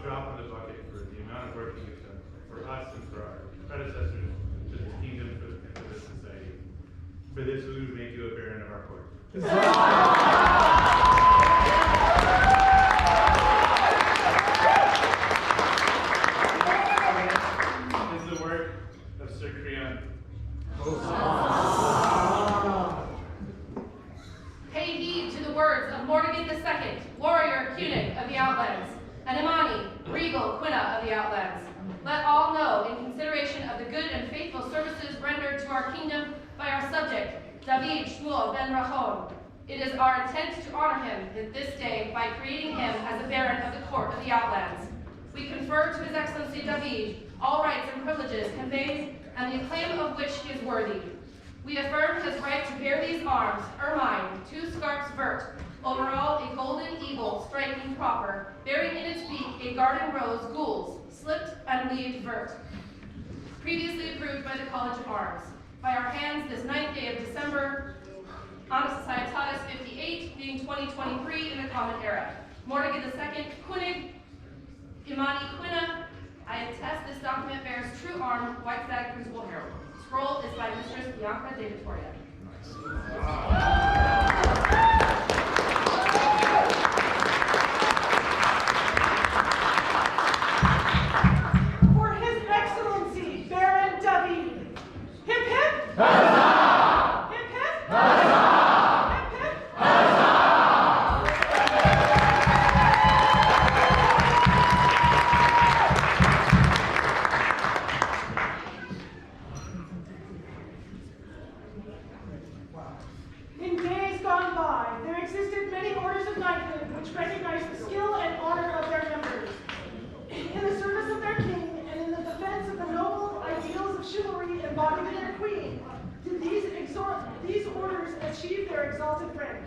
drop in the bucket for the amount of work you've done for us and for our predecessors to this kingdom and to this society. For this, we would make you a baron of our court. Is the work of Sir Creon. Pay heed to the words of Morgan II, warrior Cunic of the Outlands, and Imani, regal Quina of the Outlands. Let all know, in consideration of the good and faithful services rendered to our kingdom by our subject, David Shmuel ben Rahon, it is our intent to honor him this day by creating him as a baron of the court of the Outlands. We confer to His Excellency David all rights and privileges conveyed and the acclaim of which he is worthy. We affirm his right to bear these arms, ermine, 2 scarps vert, over all a golden eagle striking proper, bearing in its beak a garden rose gules, slipped and leaved vert. Previously approved by the College of Arms. By our hands this 9th day of December, Annus Societatis 58, being 2023 in the Common Era. Morgan II, Kunig, Imani Quina, I attest this document bears true arm, White Stag Crucible Herald. Scroll is by Mistress Bianca de Vittoria. For His Excellency, Baron David. Hip hip! Huzzah! Hip hip! Huzzah! Hip hip! In days gone by, there existed many orders of knighthood which recognized the skill and honor of their members. In the service of their king and in the defense of the noble ideals of chivalry embodied in their queen, did these orders achieve their exalted rank.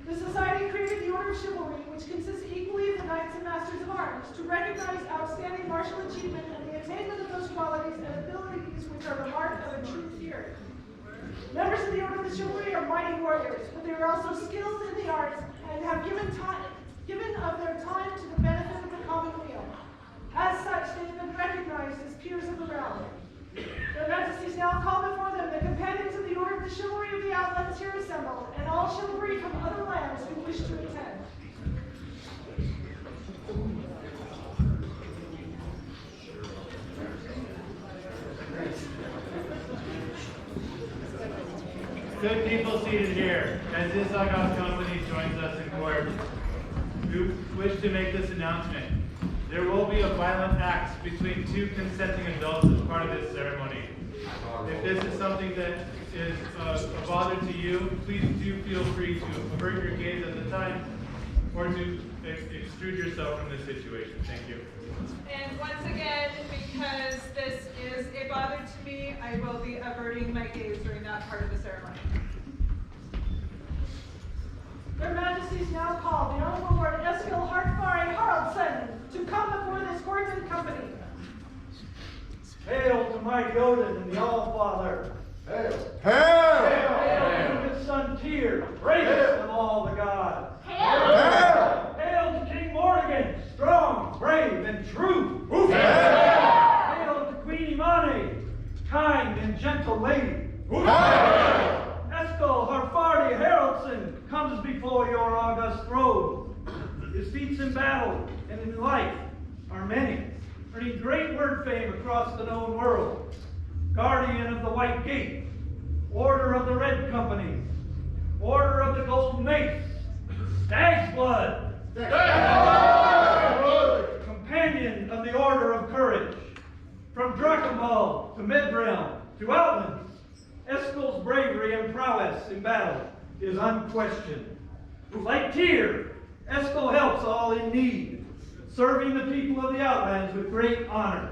The Society created the Order of Chivalry, which consists equally of the Knights and Masters of Arms, to recognize outstanding martial achievement and the attainment of those qualities and abilities which are the mark of a true hero. Members of the Order of Chivalry are mighty warriors, but they are also skilled in the arts and have given of their time to the benefit of the common weal. As such, they have been recognized as peers of the realm. Their Majesties now call before them the companions of the Order of the Chivalry of the Outlands here assembled, and all chivalry from other lands who wish to attend. Good people seated here, as this august company joins us in court, we wish to make this announcement. There will be a violent act between 2 consenting adults as part of this ceremony. If this is something that is a bother to you, please do feel free to avert your gaze at the time or to extrude yourself from this situation. Thank you. And once again, because this is a bother to me, I will be averting my gaze during that part of the ceremony. Their Majesties now call the Honorable Lord Eskil Hrolleifr Harrbjorn to come before this court and company. Hail to mighty Odin and the All-Father. Hail! Hail! Hail to his son Tyr, bravest of all the gods. Hail! Hail to King Morgan, strong, brave, and true. Hail! Hail to Queen Imani, kind and gentle lady. Hail! Eskil Hrolleifr Harrbjorn comes before your august throne. His feats in battle and in life are many, earning great word fame across the known world. Guardian of the White Gate, Order of the Red Company, Order of the Golden Mace, Stag's Blood, Companion of the Order of Courage. From Drakenball to Midrealm to Outlands, Eskil's bravery and prowess in battle is unquestioned. Like Tyr, Eskil helps all in need, serving the people of the Outlands with great honor.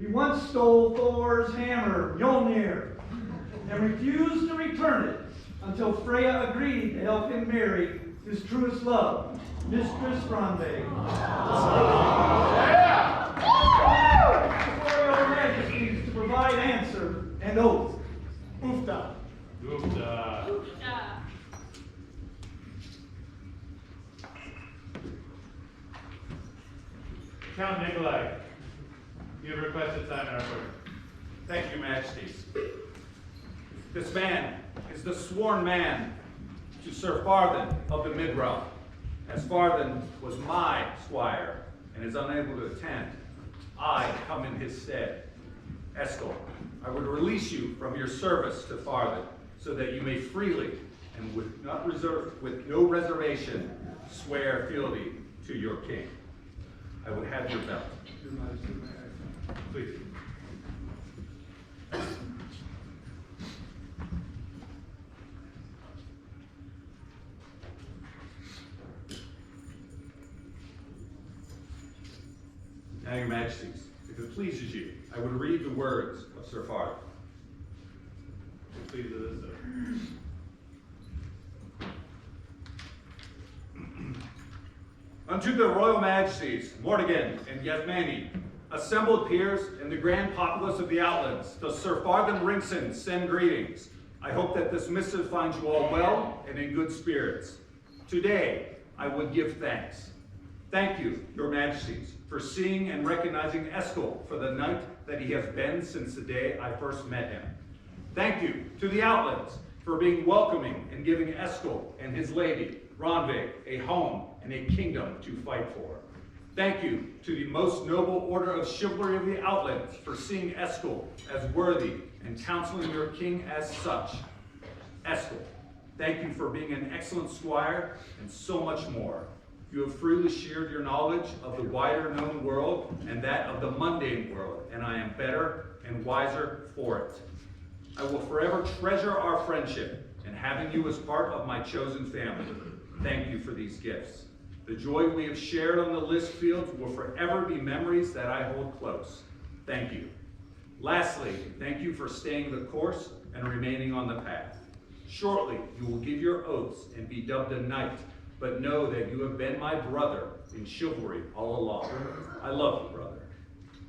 He once stole Thor's hammer, Mjolnir, and refused to return it until Freya agreed to help him marry his truest love, Mistress Ronde. Before your Majesties to provide answer and oath. Ufta. Count Nikolai, you have requested sign our order. Thank you, Majesties. This man is the sworn man to Sir Farthen of the Midrealm. As Farthen was my squire and is unable to attend, I come in his stead. Eskel, I would release you from your service to Farthen so that you may freely and with no reservation swear fealty to your king. I would have your belt. Please. Now, your Majesties, if it pleases you, I would read the words of Sir Farthen. It pleases us, sir. Unto the royal majesties, Mordegan and Yasmani, assembled peers and the grand populace of the Outlands, does Sir Farthen Ringson send greetings. I hope that this missive finds you all well and in good spirits. Today, I would give thanks. Thank you, your majesties, for seeing and recognizing Eskel for the knight that he has been since the day I first met him. Thank you to the Outlands for being welcoming and giving Eskel and his lady, Ronve, a home and a kingdom to fight for. Thank you to the most noble order of chivalry of the Outlands for seeing Eskel as worthy and counseling your king as such. Eskel, thank you for being an excellent squire and so much more. You have freely shared your knowledge of the wider known world and that of the mundane world, and I am better and wiser for it. I will forever treasure our friendship and having you as part of my chosen family. Thank you for these gifts. The joy we have shared on the list fields will forever be memories that I hold close. Thank you. Lastly, thank you for staying the course and remaining on the path. Shortly, you will give your oaths and be dubbed a knight, but know that you have been my brother in chivalry all along. I love you, brother.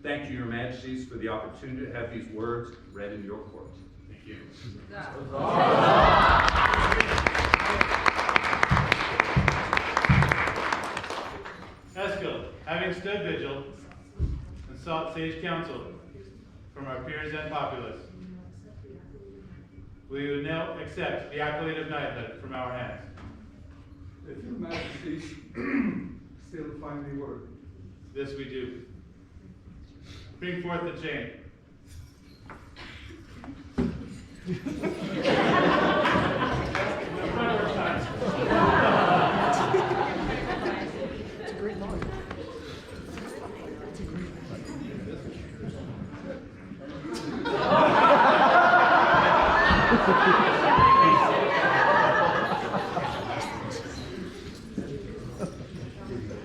Thank you, your majesties, for the opportunity to have these words read in your court. Thank you. Eskel, having stood vigil and sought sage counsel from our peers and populace, we would now accept the accolade of knighthood from our hands. If your majesties still find me worthy. This we do. Bring forth the chain. It's a great line.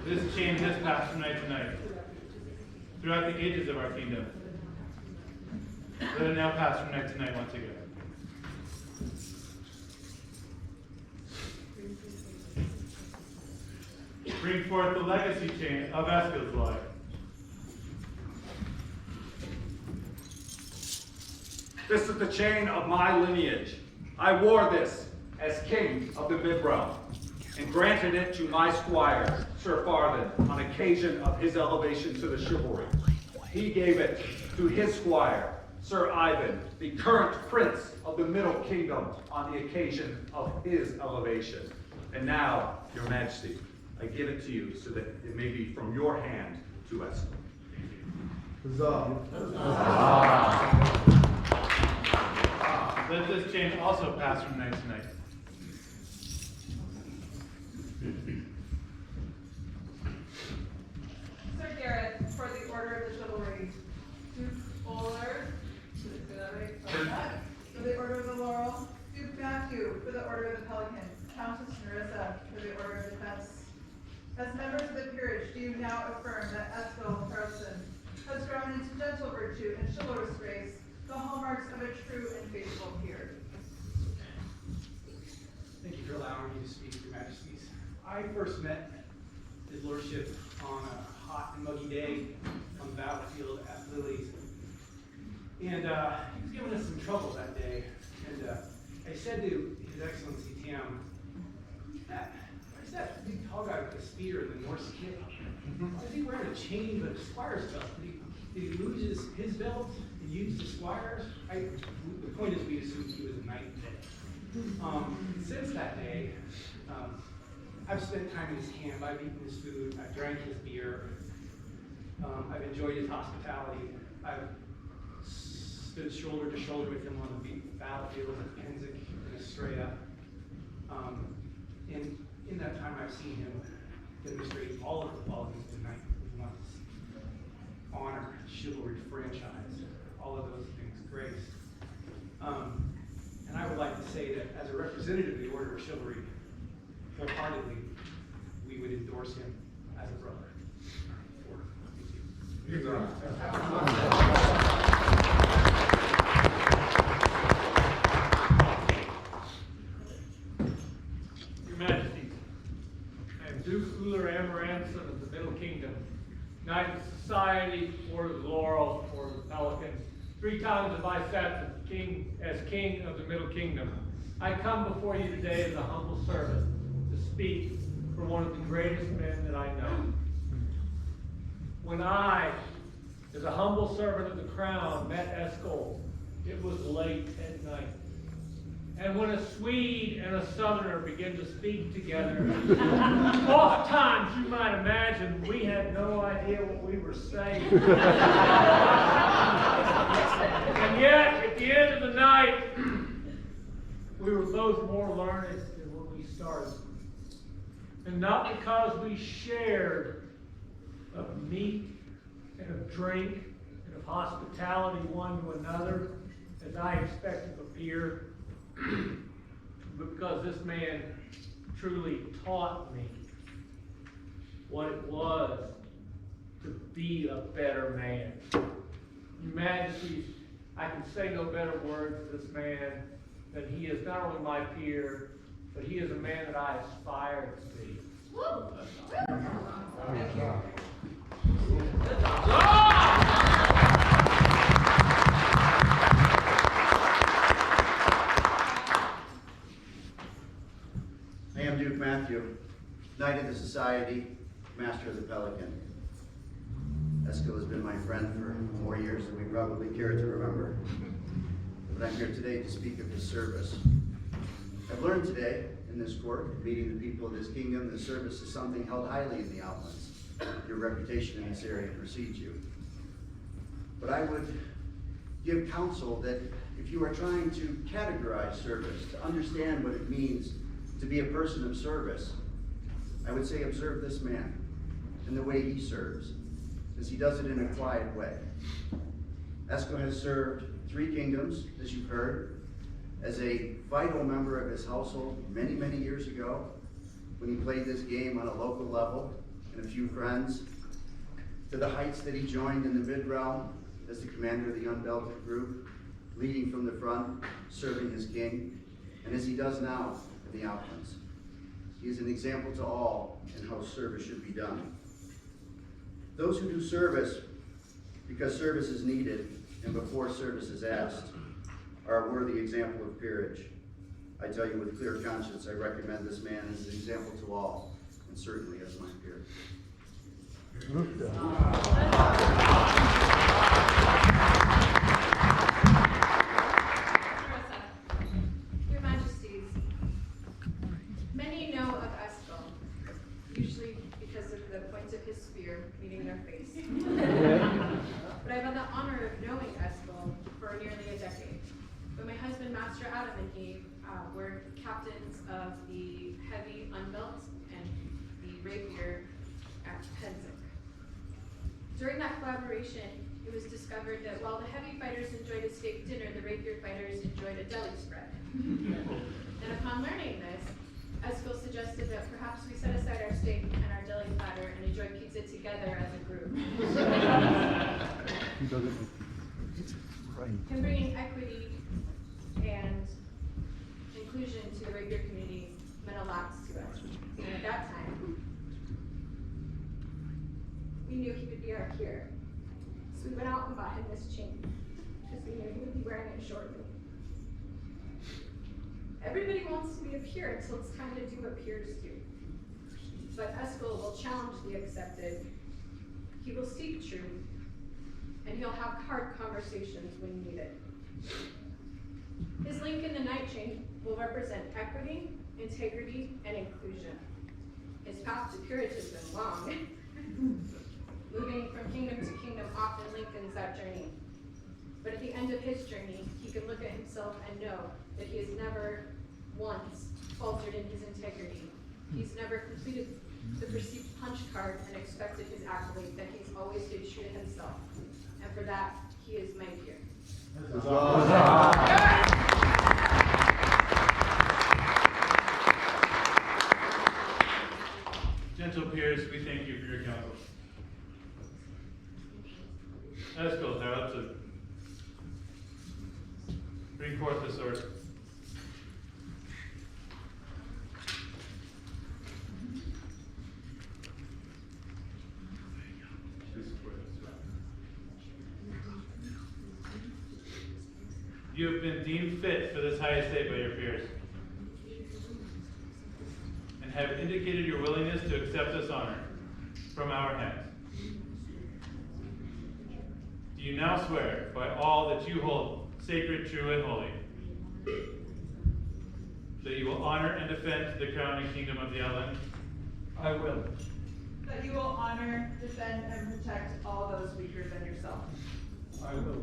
This chain has passed from night to night, throughout the ages of our kingdom. Let it now pass from night to night once again. Bring forth the legacy chain of Eskel's life. This is the chain of my lineage. I wore this as king of the Midrealm and granted it to my squire, Sir Farthen, on occasion of his elevation to the chivalry. He gave it to his squire, Sir Ivan, the current prince of the Middle Kingdom, on the occasion of his elevation. And now, your majesty, I give it to you so that it may be from your hand to Eskel. Let this chain also pass from night to night. Sir Garrett, for the Order of the Chivalry. Duke Oler, did I say that right? For the Order of the Laurel. Duke Matthew, for the Order of the Pelican. Countess Nerissa, for the Order of Defense. As members of the peerage, do you now affirm that Eskel Harrison has grown into gentle virtue and chivalrous grace, the the hallmarks of a true and faithful peer. Thank you for allowing me to speak, Your Majesties. I first met His Lordship on a hot and muggy day on the battlefield at Lilies. And he was giving us some trouble that day. And I said to His Excellency Tam, where's that big tall guy with the spear and the Norse kit? Why is he wearing a chain but a squire's belt? Did he lose his belt and use the squire's? The point is we assumed he was a knight today. Since that day, I've spent time in his camp. I've eaten his food. I've drank his beer. I've enjoyed his hospitality. I've stood shoulder to shoulder with him on the battlefield of Penzig and Estrella. In that time, I've seen him demonstrate all of the qualities of the knight we want to see. Honor, chivalry, franchise, all of those things, grace. And I would like to say that as a representative of the Order of Chivalry, wholeheartedly, we would endorse him as a brother. Thank you. Your Majesties, I am Duke Uller Amaranthson of the Middle Kingdom, Knight of Society, Order of the Laurel, Order of the Pelican. 3 times have I sat as King of the Middle Kingdom. I come before you today as a humble servant to speak for one of the greatest men that I know. When I, as a humble servant of the crown, met Eskil, it was late at night. And when a Swede and a Southerner begin to speak together, oftentimes you might imagine we had no idea what we were saying. And yet, at the end of the night, we were both more learned than when we started. And not because we shared of meat and of drink and of hospitality one to another, as I expect of a peer, but because this man truly taught me what it was to be a better man. Your Majesties, I can say no better words to this man than he is not only my peer, but he is a man that I aspire to be. Thank you. I am Duke Matthew, Knight of the Society, Master of the Pelican. Eskil has been my friend for more years than we probably care to remember. But I'm here today to speak of his service. I've learned today in this court, meeting the people of this kingdom, that service is something held highly in the Outlands. Your reputation in this area precedes you. But I would give counsel that if you are trying to categorize service, to understand what it means to be a person of service, I would say observe this man and the way he serves, as he does it in a quiet way. Eskil has served 3 kingdoms, as you've heard, as a vital member of his household many, many years ago, when he played this game on a local level and a few friends, to the heights that he joined in the mid-realm as the commander of the unbelted group, leading from the front, serving his king, and as he does now in the Outlands. He is an example to all in how service should be done. Those who do service because service is needed and before service is asked are a worthy example of peerage. I tell you with clear conscience, I recommend this man as an example to all, and certainly as my peer. Your Majesties, many know of Eskil, usually because of the point of his spear meeting their face. But I've had the honor of knowing Eskil for nearly a decade. When my husband, Master Adam, and he were captains of the heavy unbelt and the rapier at Penzig. During that collaboration, it was discovered that while the heavy fighters enjoyed a steak dinner, the rapier fighters enjoyed a deli spread. And upon learning this, Eskil suggested that perhaps we set aside our steak and our deli platter and enjoy pizza together as a group. Him bringing equity and inclusion to the rapier community meant a lot to us. And at that time, we knew he would be our cure. So we went out and bought him this chain, because we knew he would be wearing it shortly. Everybody wants to be a peer until it's time to do what peers do. But Eskel will challenge the accepted. He will seek truth, and he'll have hard conversations when needed. His link in the night chain will represent equity, integrity, and inclusion. His path to peerage has been long. Moving from kingdom to kingdom often lengthens that journey. But at the end of his journey, he can look at himself and know that he has never once faltered in his integrity. He's never completed the perceived punch card and expected his accolade, that he's always stayed true to himself. And for that, he is my peer. Gentle peers, we thank you for your counsel. Eskel, now to bring forth the sword. You have been deemed fit for this high estate by your peers, and have indicated your willingness to accept this honor from our hands. Do you now swear by all that you hold sacred, true, and holy, that you will honor and defend the crown and kingdom of the Outlands? I will. That you will honor, defend, and protect all those weaker than yourself. I will.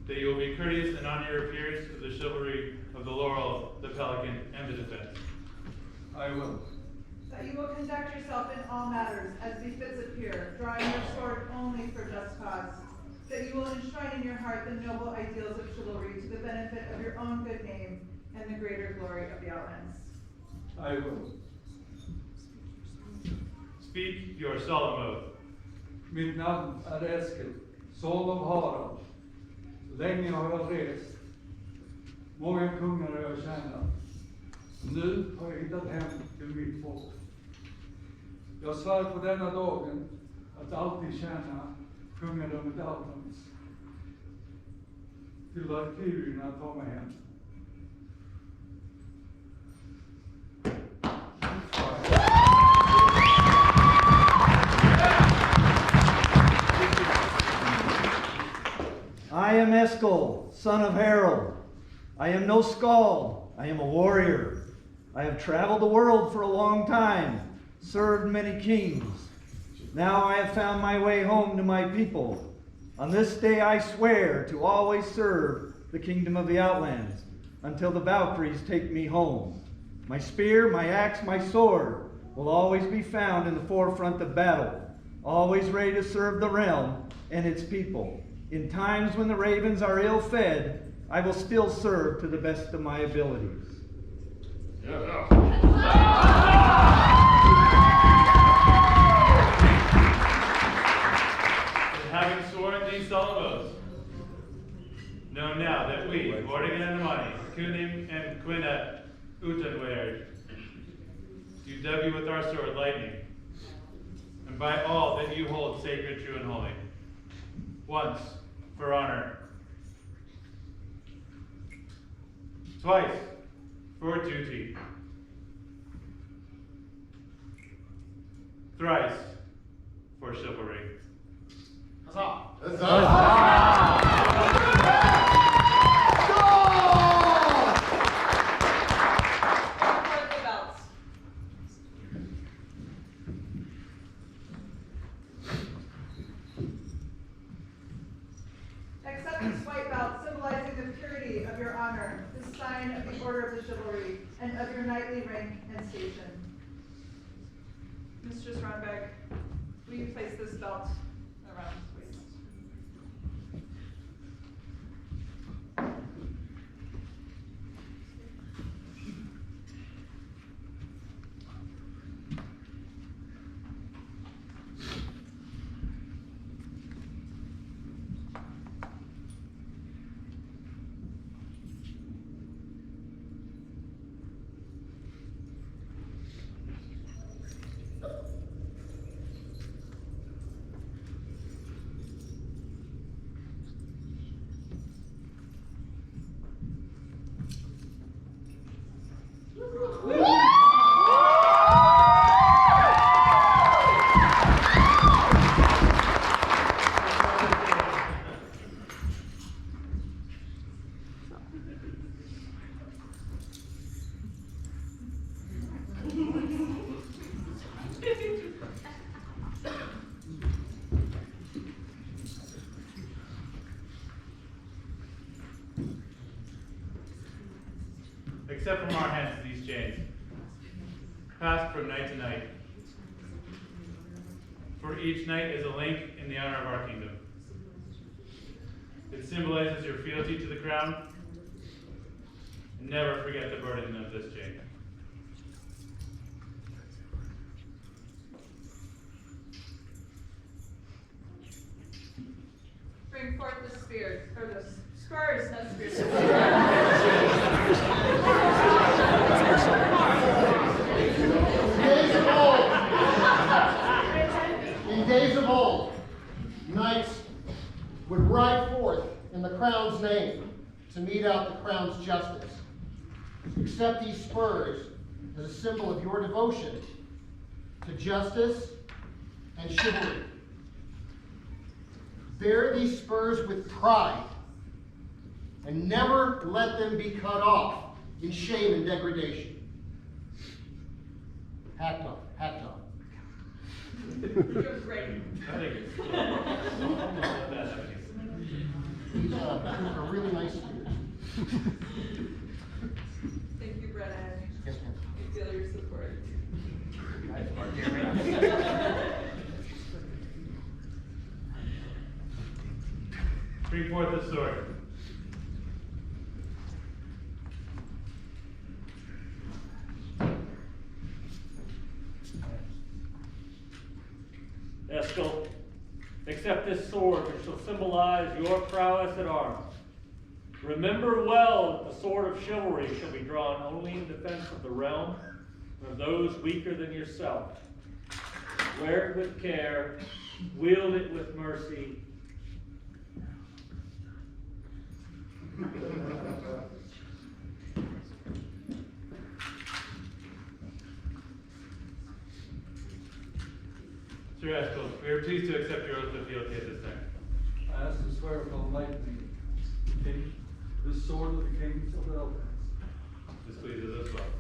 That you will be courteous and honor your peers of the chivalry of the laurel, the pelican, and the defense. I will. That you will conduct yourself in all matters as befits a peer, drawing your sword only for just cause. That you will enshrine in your heart the noble ideals of chivalry to the benefit of your own good name and the greater glory of the Outlands. I will. Speak your solemn oath. Mitt namn är Eskil, son av Harald. Länge har jag rest. Många kungar har jag tjänat. Nu har jag hittat hem till mitt folk. Jag svär på denna dagen att alltid tjäna kungadömet Outlands. Till valkyrierna tar mig hem. I am Eskel, son of Harold. I am no skald. I am a warrior. I have traveled the world for a long time, served many kings. Now I have found my way home to my people. On this day I swear to always serve the kingdom of the Outlands until the Valkyries take me home. My spear, my axe, my sword will always be found in the forefront of battle, always ready to serve the realm and its people. In times when the ravens are ill-fed, I will still serve to the best of my abilities. Having sworn these solemn oaths, know now that we, Morgan and Amani, Kunim and Quina Utanware, do dub you with our sword lightning, and by all that you hold sacred, true, and holy. Once, for honor. Twice, for duty. Thrice, for chivalry. Huzzah! Accept this white belt, symbolizing the purity of your honor, the sign of the order of the chivalry, and of your knightly rank and station. Mistress Runbeck, will you place this belt around his waist? Accept from our hands these chains, passed from night to night. For each night is a link in the honor of our kingdom. It symbolizes your fealty to the crown. Never forget the burden of this chain. Bring forth the spear, or the spurs, not spears. In days of old, knights would ride forth in the crown's name to mete out the crown's justice. Accept these spurs as a symbol of your devotion to justice and chivalry. Bear these spurs with pride and never let them be cut off in shame and degradation. Hat off, hat off. You're great. These are really nice spears. Thank you, Brennan. Yes, ma'am. I feel your support. Bring forth the sword. Eskel, accept this sword, which shall symbolize your prowess at arms. Remember well that the sword of chivalry shall be drawn only in defense of the realm and of those weaker than yourself. Wear it with care, wield it with mercy. Sir Eskel, we are pleased to accept your oath of fealty at this time. I ask to swear upon lightning, King, the sword of the kings of the Elves. This pleases us well.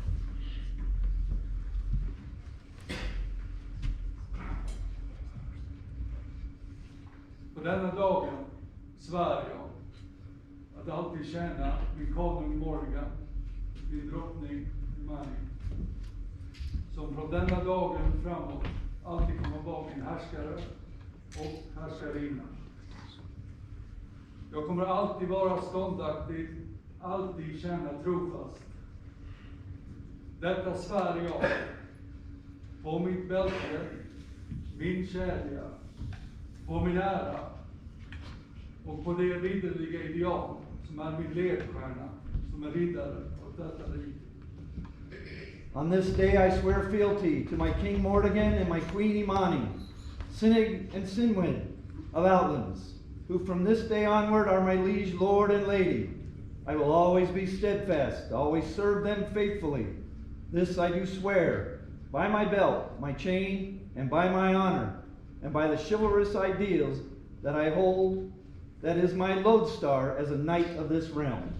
På denna dagen svär jag att alltid tjäna min konung Morgan, min drottning Mani, som från denna dagen framåt alltid kommer vara min härskare och härskarinna. Jag kommer alltid vara ståndaktig, alltid tjäna trofast. Detta svär jag på mitt bälte, min kedja, på min ära och på det ridderliga ideal som är min ledstjärna som är riddare åt detta rike. On this day I swear fealty to my King Mordegan and my Queen Imani, Sinig and Sinwin of Outlands, who from this day onward are my liege lord and lady. I will always be steadfast, always serve them faithfully. This I do swear, by my belt, my chain, and by my honor, and by the chivalrous ideals that I hold, that is my lodestar as a knight of this realm.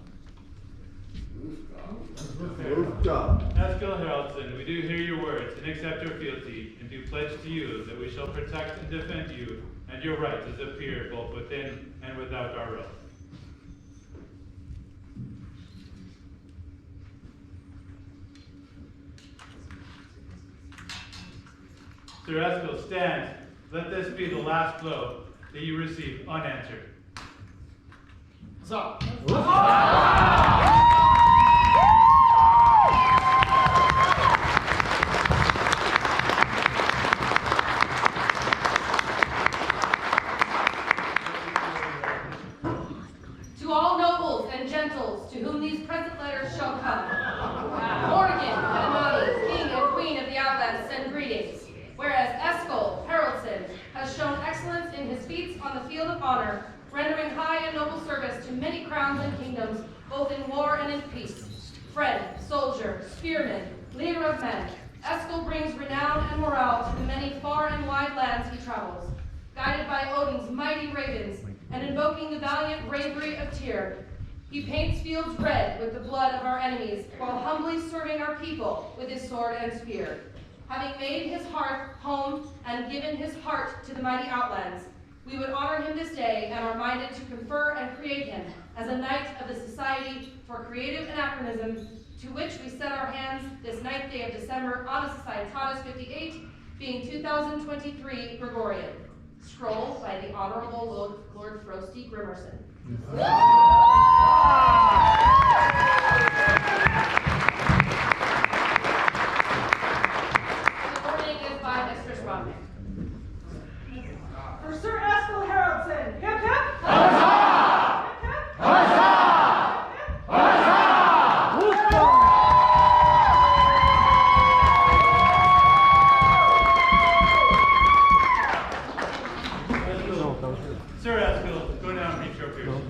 Eskel Haraldson, we do hear your words and accept your fealty, and do pledge to you that we shall protect and defend you and your rights as a peer both within and without our realm. Sir Eskel, stand. Let this be the last blow that you receive unanswered. So. To all nobles and gentles to whom these present letters shall come, Mordegan and Imani, King and Queen of the Outlands, send greetings. Whereas Eskel Haraldson has shown excellence in his feats on the field of honor, rendering high and noble service to many crowns and kingdoms, both in war and in peace. Friend, soldier, spearman, leader of men, Eskel brings renown and morale to the many far and wide lands he travels. Guided by Odin's mighty ravens, and invoking the valiant bravery of Tyr, he paints fields red with the blood of our enemies, while humbly serving our people with his sword and spear. Having made his hearth home and given his heart to the mighty Outlands, we would honor him this day and are minded to confer and create him as a knight of the Society for Creative Anachronism to which we set our hands this 9th day of December, Anno Societatis 58, being 2023 Gregorian. Scroll by the Honorable Lord Frosty Grimmerson. Supporting is by Mistress Rodney. For Sir Eskil Haraldson, hip hip! Huzzah! Hip hip! Huzzah! Sir Eskil, go down and meet your peers.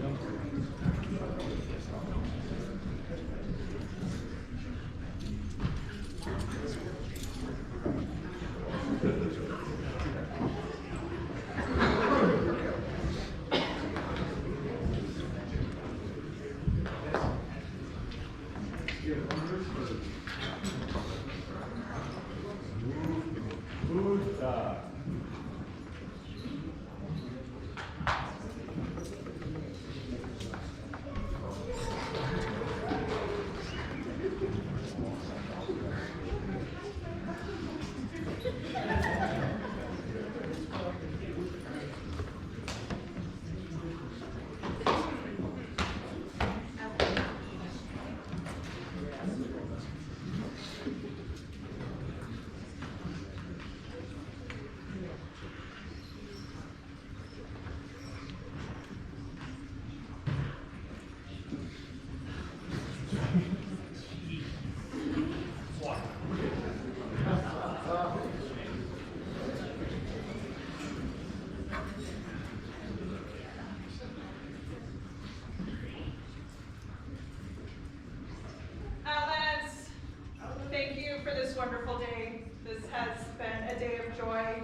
Wonderful day. This has been a day of joy.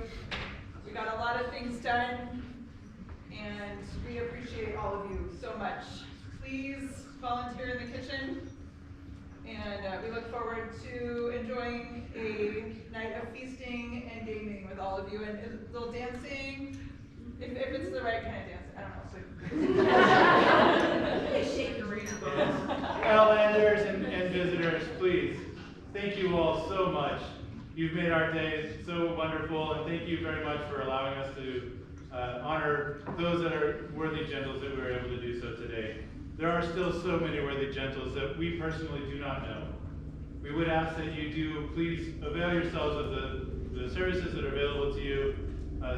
We got a lot of things done, and we appreciate all of you so much. Please volunteer in the kitchen, and we look forward to enjoying a night of feasting and gaming with all of you, and a little dancing, if it's the right kind of dance. I don't know. So. Shake your arena. Outlanders and visitors, please. Thank you all so much. You've made our day so wonderful, and thank you very much for allowing us to honor those that are worthy gentles that we were able to do so today. There are still so many worthy gentles that we personally do not know. We would ask that you do please avail yourselves of the services that are available to you,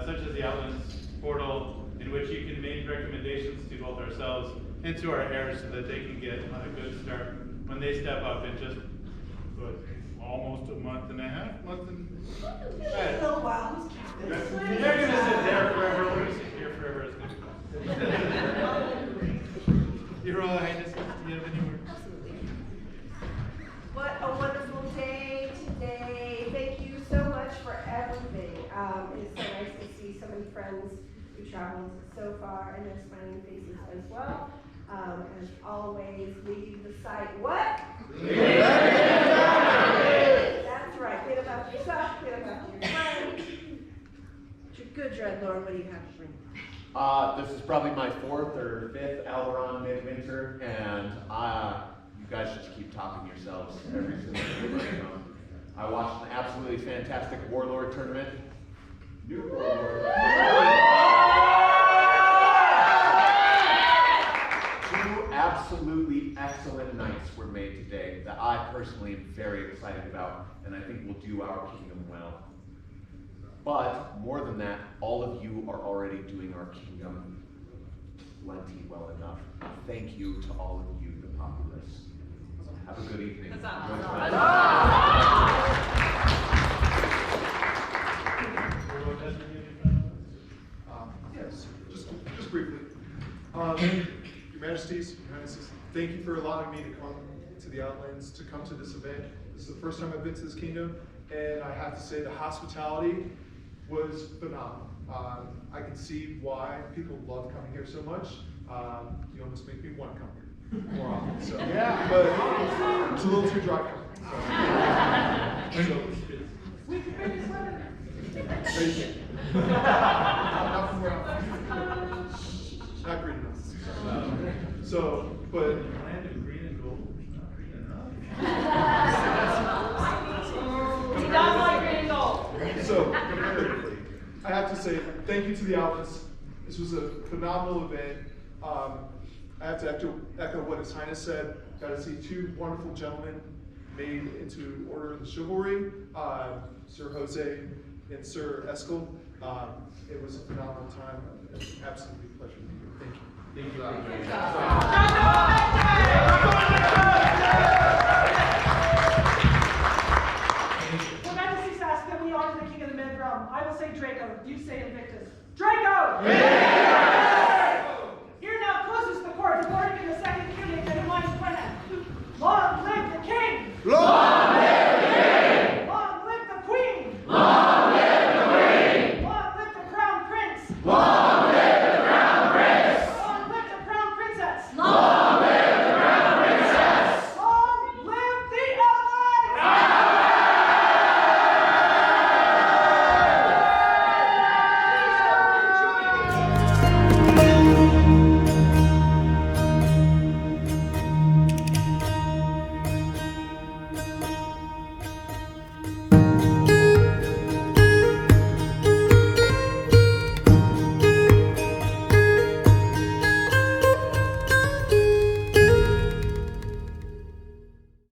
such as the Outlands portal, in which you can make recommendations to both ourselves and to our heirs so that they can get on a good start when they step up in just almost a month and a half. They're gonna sit there forever. We're gonna sit here forever. It's gonna be fun. Your Royal Highness, do you have any words? What a wonderful day today. Thank you so much for everything. It's so nice to see so many friends who traveled so far and their smiling faces as well. As always, leave the site what? That's right. Get about yourself, get about your friends. Good Dreadlord, what do you have to bring? This is probably my 4th or 5th al-Barron midwinter, and you guys just keep topping yourselves every single day. I watched an absolutely fantastic Warlord tournament. New Warlord. 2 absolutely excellent nights were made today that I personally am very excited about, and I think will do our kingdom well. But more than that, all of you are already doing our kingdom plenty well enough. Thank you to all of you, the populace. Have a good evening. Yes, just briefly. Your Majesties, thank you for allowing me to come to the Outlands, to come to this event. This is the first time I've been to this kingdom, and I have to say the hospitality was phenomenal. I can see why people love coming here so much. You almost make me want to come here more often. So, yeah. But it's a little too dry for me. So, We can bring this weather. Not green enough. So, but land of green and gold is not green enough. thank you to the Outlands. This was a phenomenal event. I have to echo what His Highness said. Got to see two wonderful gentlemen made into Order of the Chivalry, Sir Jose and Sir Eskel. It was a phenomenal time. It's an absolutely a pleasure to be here. Thank you. Thank you. Your Majesties ask that we honor the King of the Mid Realm. I will say Draco. You say Invictus. Draco!